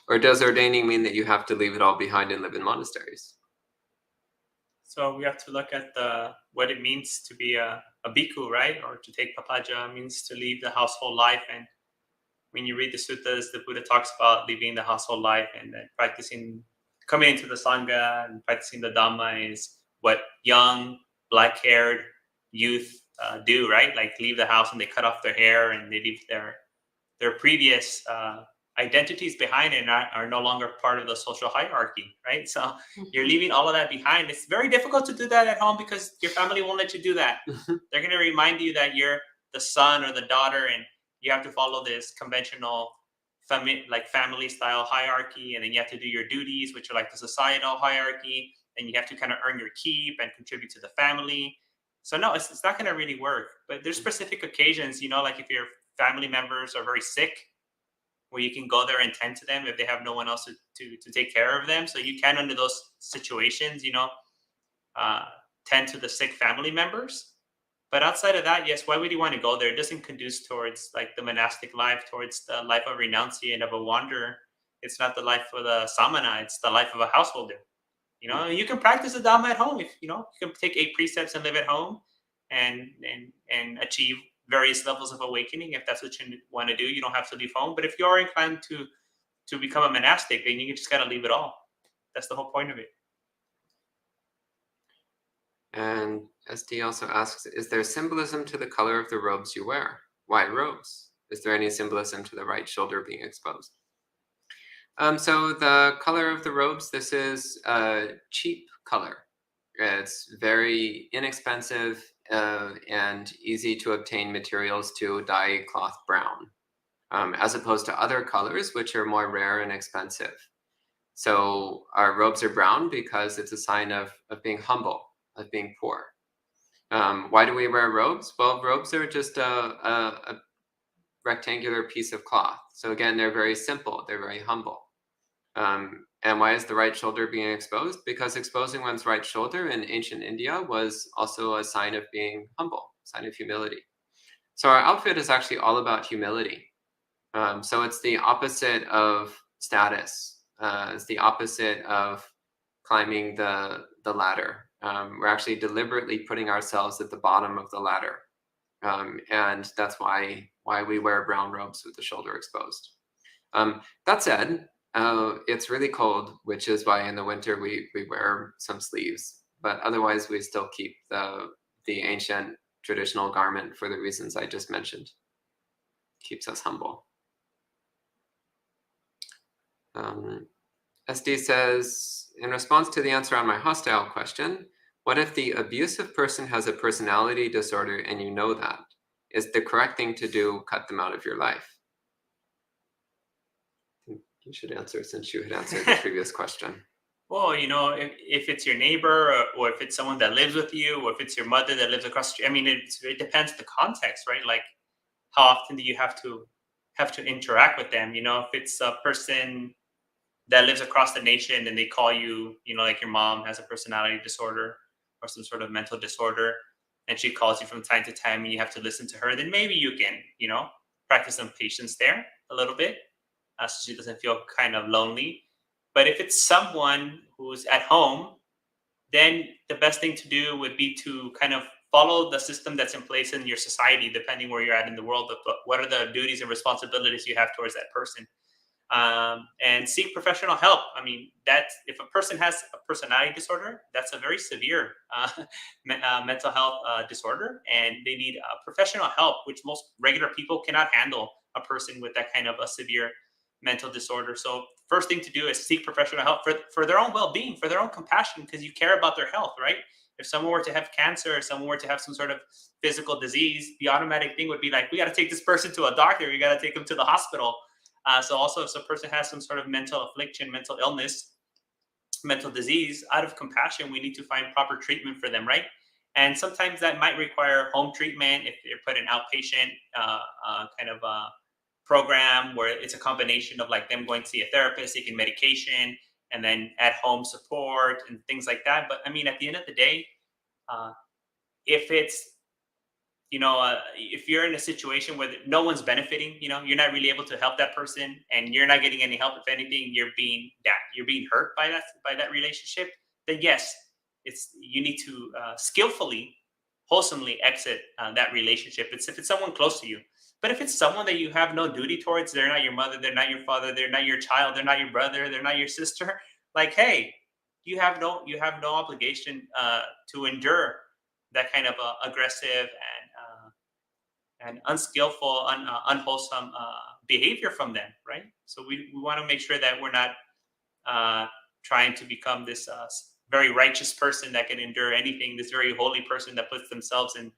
S1: Or does ordaining mean that you have to leave it all behind and live in monasteries?
S2: So we have to look at what it means to be a bhikkhu, right? Or to take papaja means to leave the household life. And when you read the suttas, the Buddha talks about leaving the household life and then practicing, coming into the Sangha and practicing the Dhamma is what young, black-haired youth do, right? Like leave the house and they cut off their hair and they leave their previous identities behind and are no longer part of the social hierarchy, right? So you're leaving all of that behind. It's very difficult to do that at home because your family won't let you do that. They're going to remind you that you're the son or the daughter and you have to follow this conventional family style hierarchy, and then you have to do your duties, which are like the societal hierarchy, and you have to kind of earn your keep and contribute to the family. So no, it's not going to really work. But there's specific occasions, you know, like if your family members are very sick, where you can go there and tend to them if they have no one else to take care of them. So you can, under those situations, you know, tend to the sick family members. But outside of that, yes, why would you want to go there? It doesn't conduce towards like the monastic life, towards the life of renunciant, of a wanderer. It's not the life of the samana. It's the life of a householder. You know, you can practice the Dhamma at home. If you know, you can take 8 precepts and live at home, and achieve various levels of awakening. If that's what you want to do, you don't have to leave home. But if you are inclined to become a monastic, then you just got to leave it all. That's the whole point of it.
S1: And SD also asks, is there symbolism to the color of the robes you wear? Why robes? Is there any symbolism to the right shoulder being exposed? So the color of the robes, this is a cheap color. It's very inexpensive and easy to obtain materials to dye cloth brown, as opposed to other colors, which are more rare and expensive. So our robes are brown because it's a sign of being humble, of being poor. Why do we wear robes? Well, robes are just a rectangular piece of cloth. So again, they're very simple, they're very humble. And why is the right shoulder being exposed? Because exposing one's right shoulder in ancient India was also a sign of being humble, sign of humility. So our outfit is actually all about humility. So it's the opposite of status. It's the opposite of climbing the ladder. We're actually deliberately putting ourselves at the bottom of the ladder. And that's why we wear brown robes with the shoulder exposed. That said, it's really cold, which is why in the winter we wear some sleeves. But otherwise, we still keep the ancient traditional garment for the reasons I just mentioned. Keeps us humble. SD says, in response to the answer on my hostile question, what if the abusive person has a personality disorder and you know that? Is the correct thing to do cut them out of your life? You should answer since you had answered the previous question.
S2: Well, if it's your neighbor or if it's someone that lives with you or if it's your mother that lives across the street, I mean, it depends the context, right? Like how often do you have to interact with them? If it's a person that lives across the nation and they call you, like your mom has a personality disorder or some sort of mental disorder, and she calls you from time to time and you have to listen to her, then maybe you can, practice some patience there a little bit. So she doesn't feel kind of lonely. But if it's someone who's at home, then the best thing to do would be to kind of follow the system that's in place in your society, depending where you're at in the world. What are the duties and responsibilities you have towards that person? And seek professional help. I mean, that's if a person has a personality disorder, that's a very severe mental health disorder, and they need professional help, which most regular people cannot handle a person with that kind of a severe mental disorder. So first thing to do is seek professional help for their own well-being, for their own compassion, because you care about their health, right? If someone were to have cancer or someone were to have some sort of physical disease, the automatic thing would be like, we got to take this person to a doctor. We got to take them to the hospital. So also if a person has some sort of mental affliction, mental illness, mental disease, out of compassion, we need to find proper treatment for them, right? And sometimes that might require home treatment if they're put in outpatient kind of program where it's a combination of like them going to see a therapist, taking medication, and then at home support and things like that. But I mean, at the end of the day, if it's, if you're in a situation where no one's benefiting, you're not really able to help that person and you're not getting any help. If anything, you're being hurt by that relationship, then yes, you need to skillfully, wholesomely exit that relationship. If it's someone close to you. But if it's someone that you have no duty towards, they're not your mother, they're not your father, they're not your child, they're not your brother, they're not your sister. Like, hey, you have no obligation to endure that kind of aggressive and unskillful, unwholesome behavior from them, right? So we want to make sure that we're not trying to become this very righteous person that can endure anything, this very holy person that puts themselves in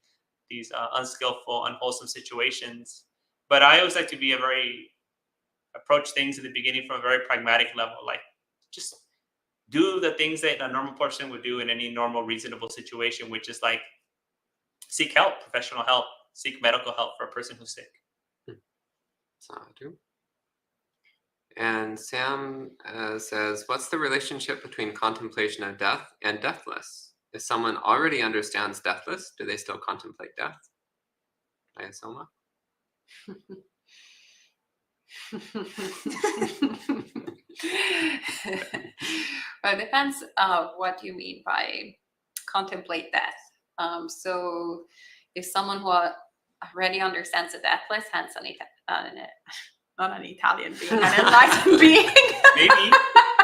S2: these unskillful, unwholesome situations. But I always like to approach things in the beginning from a very pragmatic level, like just do the things that a normal person would do in any normal, reasonable situation, which is like seek help, professional help, seek medical help for a person who's sick.
S1: Sadhu. And Sam says, what's the relationship between contemplation of death and deathless? If someone already understands deathless, do they still contemplate death? Ayasoma?
S3: Well, it depends what you mean by contemplate death. So if someone who already understands the deathless, hence not an Italian being, an enlightened being.
S2: Maybe.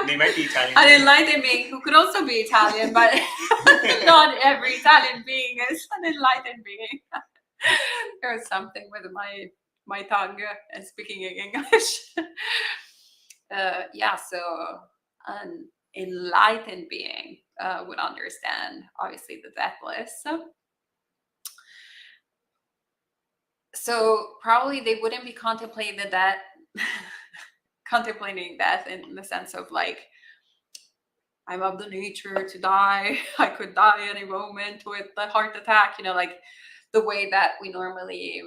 S2: They might be Italian.
S3: An enlightened being who could also be Italian, but not every Italian being is an enlightened being. There's something with my tongue and speaking in English. So an enlightened being would understand, obviously, the deathless. So probably they wouldn't be contemplating death in the sense of like, I'm of the nature to die. I could die any moment with a heart attack, like the way that we normally,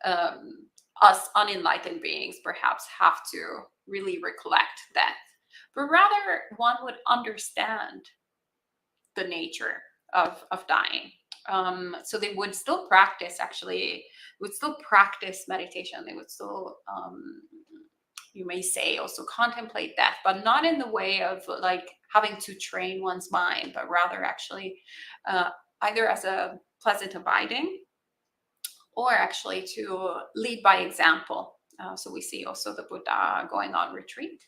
S3: us unenlightened beings perhaps have to really recollect death. But rather one would understand the nature of dying. So they would still practice, meditation. They would still, you may say, also contemplate death, but not in the way of like having to train one's mind, but rather actually either as a pleasant abiding or actually to lead by example. So we see also the Buddha going on retreat,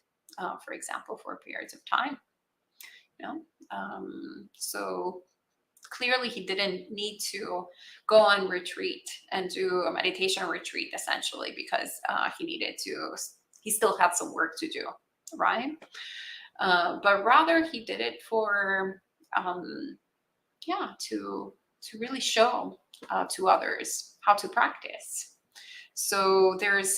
S3: for example, for periods of time. So clearly he didn't need to go on retreat and do a meditation retreat, essentially, because he still had some work to do, right? But rather he did it for, to really show to others how to practice. So there's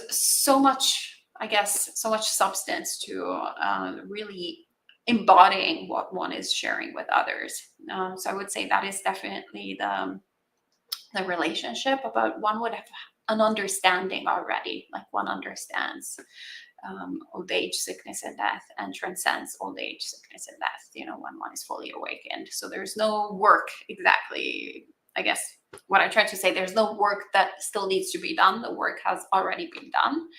S3: so much, I guess, so much substance to really embodying what one is sharing with others. So I would say that is definitely the relationship, but one would have an understanding already, like one understands old age, sickness, and death, and transcends old age, sickness, and death, when one is fully awakened. So there's no work exactly, I guess what I tried to say, there's no work that still needs to be done. The work has already been done,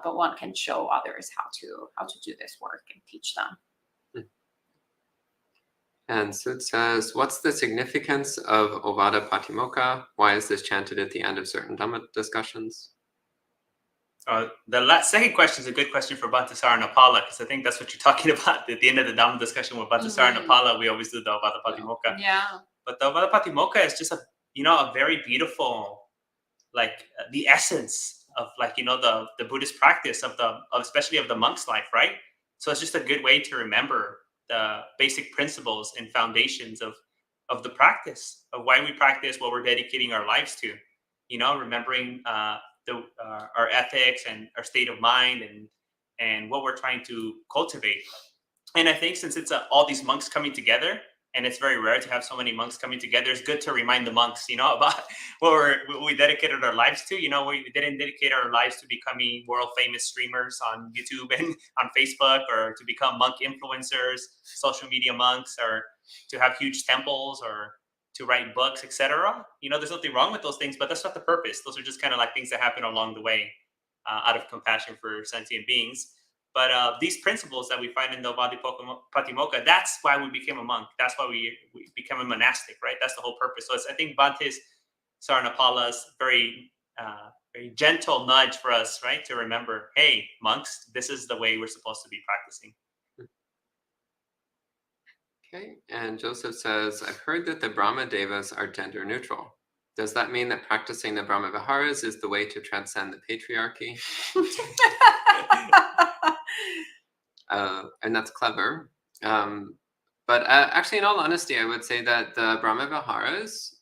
S3: but one can show others how to do this work and teach them.
S1: And so it says, what's the significance of Ovada Patimokkha? Why is this chanted at the end of certain Dhamma discussions?
S2: The second question is a good question for Bhattasara Napala, because I think that's what you're talking about. At the end of the Dhamma discussion with Bhattasara Napala, we always do the Ovada Patimokkha.
S3: Yeah.
S2: But the Ovada Patimokkha is just a very beautiful, like the essence of the Buddhist practice especially of the monk's life, right? So it's just a good way to remember the basic principles and foundations of the practice, of why we practice, what we're dedicating our lives to, remembering our ethics and our state of mind and what we're trying to cultivate. And I think since it's all these monks coming together, and it's very rare to have so many monks coming together, it's good to remind the monks, about what we dedicated our lives to. We didn't dedicate our lives to becoming world famous streamers on YouTube and on Facebook, or to become monk influencers, social media monks, or to have huge temples, or to write books, etc. There's nothing wrong with those things, but that's not the purpose. Those are just kind of like things that happen along the way out of compassion for sentient beings. But these principles that we find in the Ovada Patimokkha, that's why we became a monk. That's why we became a monastic, right? That's the whole purpose. So I think Bhante Saranapala's very gentle nudge for us, right? To remember, hey, monks, this is the way we're supposed to be practicing.
S1: Okay, and Joseph says, I've heard that the Brahma Devas are gender neutral. Does that mean that practicing the Brahma Viharas is the way to transcend the patriarchy? And that's clever. But actually, in all honesty, I would say that the Brahma Viharas,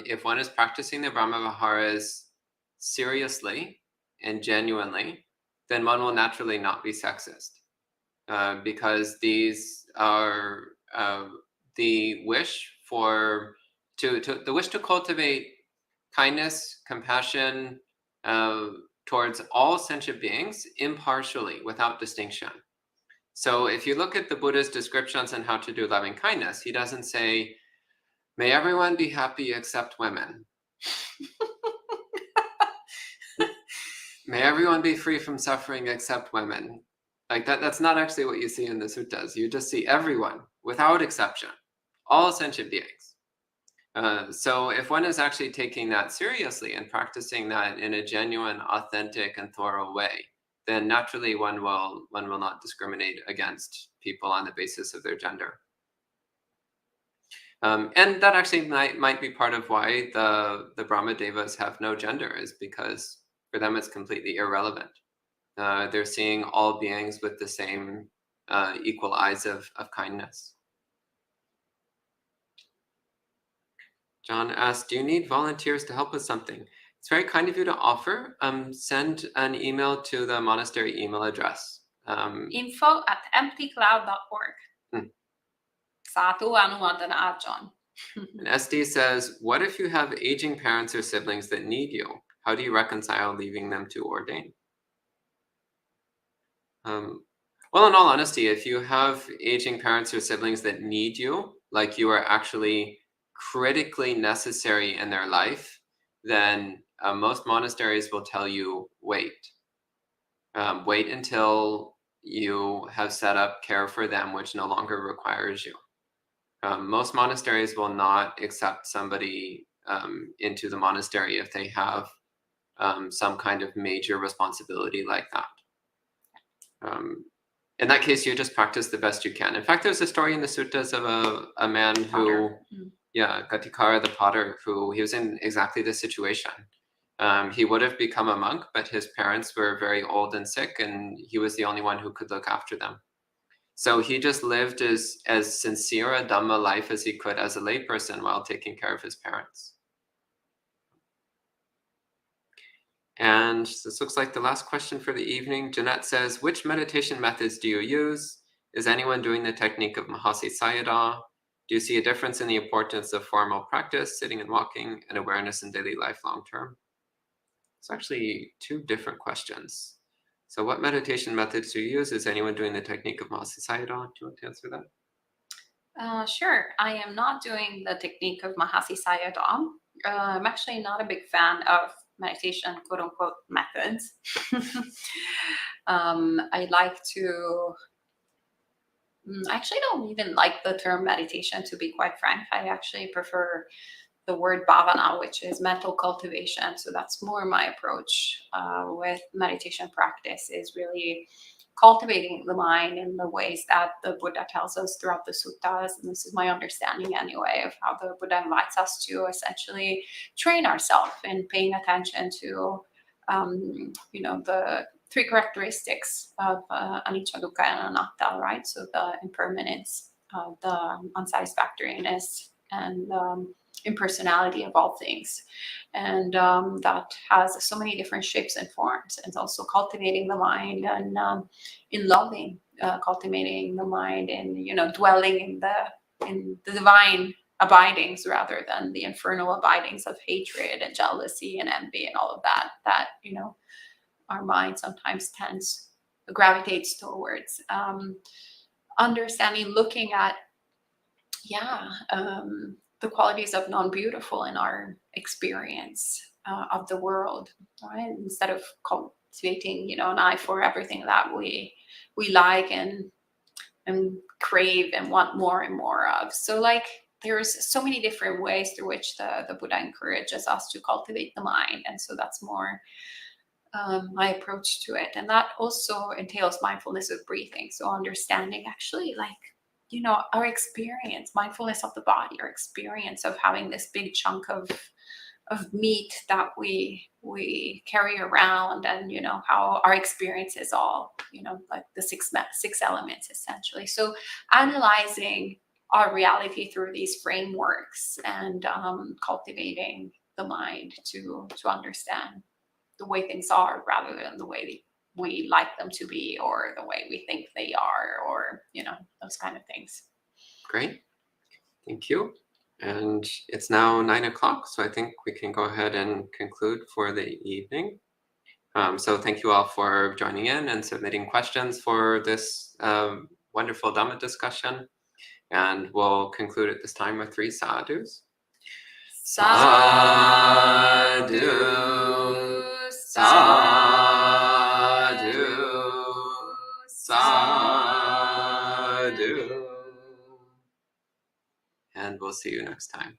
S1: if one is practicing the Brahma Viharas seriously and genuinely, then one will naturally not be sexist. Because these are the wish to cultivate kindness, compassion towards all sentient beings impartially, without distinction. So if you look at the Buddha's descriptions on how to do loving kindness, he doesn't say, may everyone be happy except women. May everyone be free from suffering except women. Like that's not actually what you see in the suttas. You just see everyone, without exception, all sentient beings. So if one is actually taking that seriously and practicing that in a genuine, authentic, and thorough way, then naturally one will not discriminate against people on the basis of their gender. And that actually might be part of why the Brahma Devas have no gender, is because for them it's completely irrelevant. They're seeing all beings with the same equal eyes of kindness. John asked, do you need volunteers to help with something? It's very kind of you to offer. Send an email to the monastery email address.
S3: info@emptycloud.org. Satu Anumodana John.
S1: And SD says, what if you have aging parents or siblings that need you? How do you reconcile leaving them to ordain? Well, in all honesty, if you have aging parents or siblings that need you, like you are actually critically necessary in their life, then most monasteries will tell you, wait. Wait until you have set up care for them, which no longer requires you. Most monasteries will not accept somebody into the monastery if they have some kind of major responsibility like that. In that case, you just practice the best you can. In fact, there's a story in the suttas of a man who, Gatikara the potter, who he was in exactly this situation. He would have become a monk, but his parents were very old and sick, and he was the only one who could look after them. So he just lived as sincere a Dhamma life as he could as a layperson while taking care of his parents. And this looks like the last question for the evening. Jeanette says, which meditation methods do you use? Is anyone doing the technique of Mahasi Sayadaw? Do you see a difference in the importance of formal practice, sitting and walking, and awareness in daily life long term? It's actually two different questions. So what meditation methods do you use? Is anyone doing the technique of Mahasi Sayadaw? Do you want to answer that?
S3: Sure. I am not doing the technique of Mahasi Sayadaw. I'm actually not a big fan of meditation, quote unquote, methods. I like to, I actually don't even like the term meditation, to be quite frank. I actually prefer the word bhavana, which is mental cultivation. So that's more my approach with meditation practice, is really cultivating the mind in the ways that the Buddha tells us throughout the suttas. And this is my understanding anyway of how the Buddha invites us to essentially train ourselves in paying attention to, the three characteristics of anicca, dukkha, and anatta, right? So the impermanence, the unsatisfactoriness, and impersonality of all things, and that has so many different shapes and forms. And also cultivating the mind and in loving, cultivating the mind and dwelling in the divine abidings rather than the infernal abidings of hatred and jealousy and envy and all of that our mind sometimes gravitates towards. Understanding, looking at the qualities of non-beautiful in our experience of the world, right? Instead of cultivating, an eye for everything that we like and crave and want more and more of. So there's so many different ways through which the Buddha encourages us to cultivate the mind. And so that's more my approach to it. And that also entails mindfulness of breathing. So understanding actually our experience, mindfulness of the body, our experience of having this big chunk of meat that we carry around, and how our experience is all like the six elements essentially. So analyzing our reality through these frameworks and cultivating the mind to understand the way things are rather than the way we like them to be, or the way we think they are, or those kind of things.
S1: Great, thank you. And it's now 9 o'clock, so I think we can go ahead and conclude for the evening. So thank you all for joining in and submitting questions for this wonderful Dhamma discussion. And we'll conclude at this time with 3 sadhus. Sadhu, sadhu, sadhu. And we'll see you next time.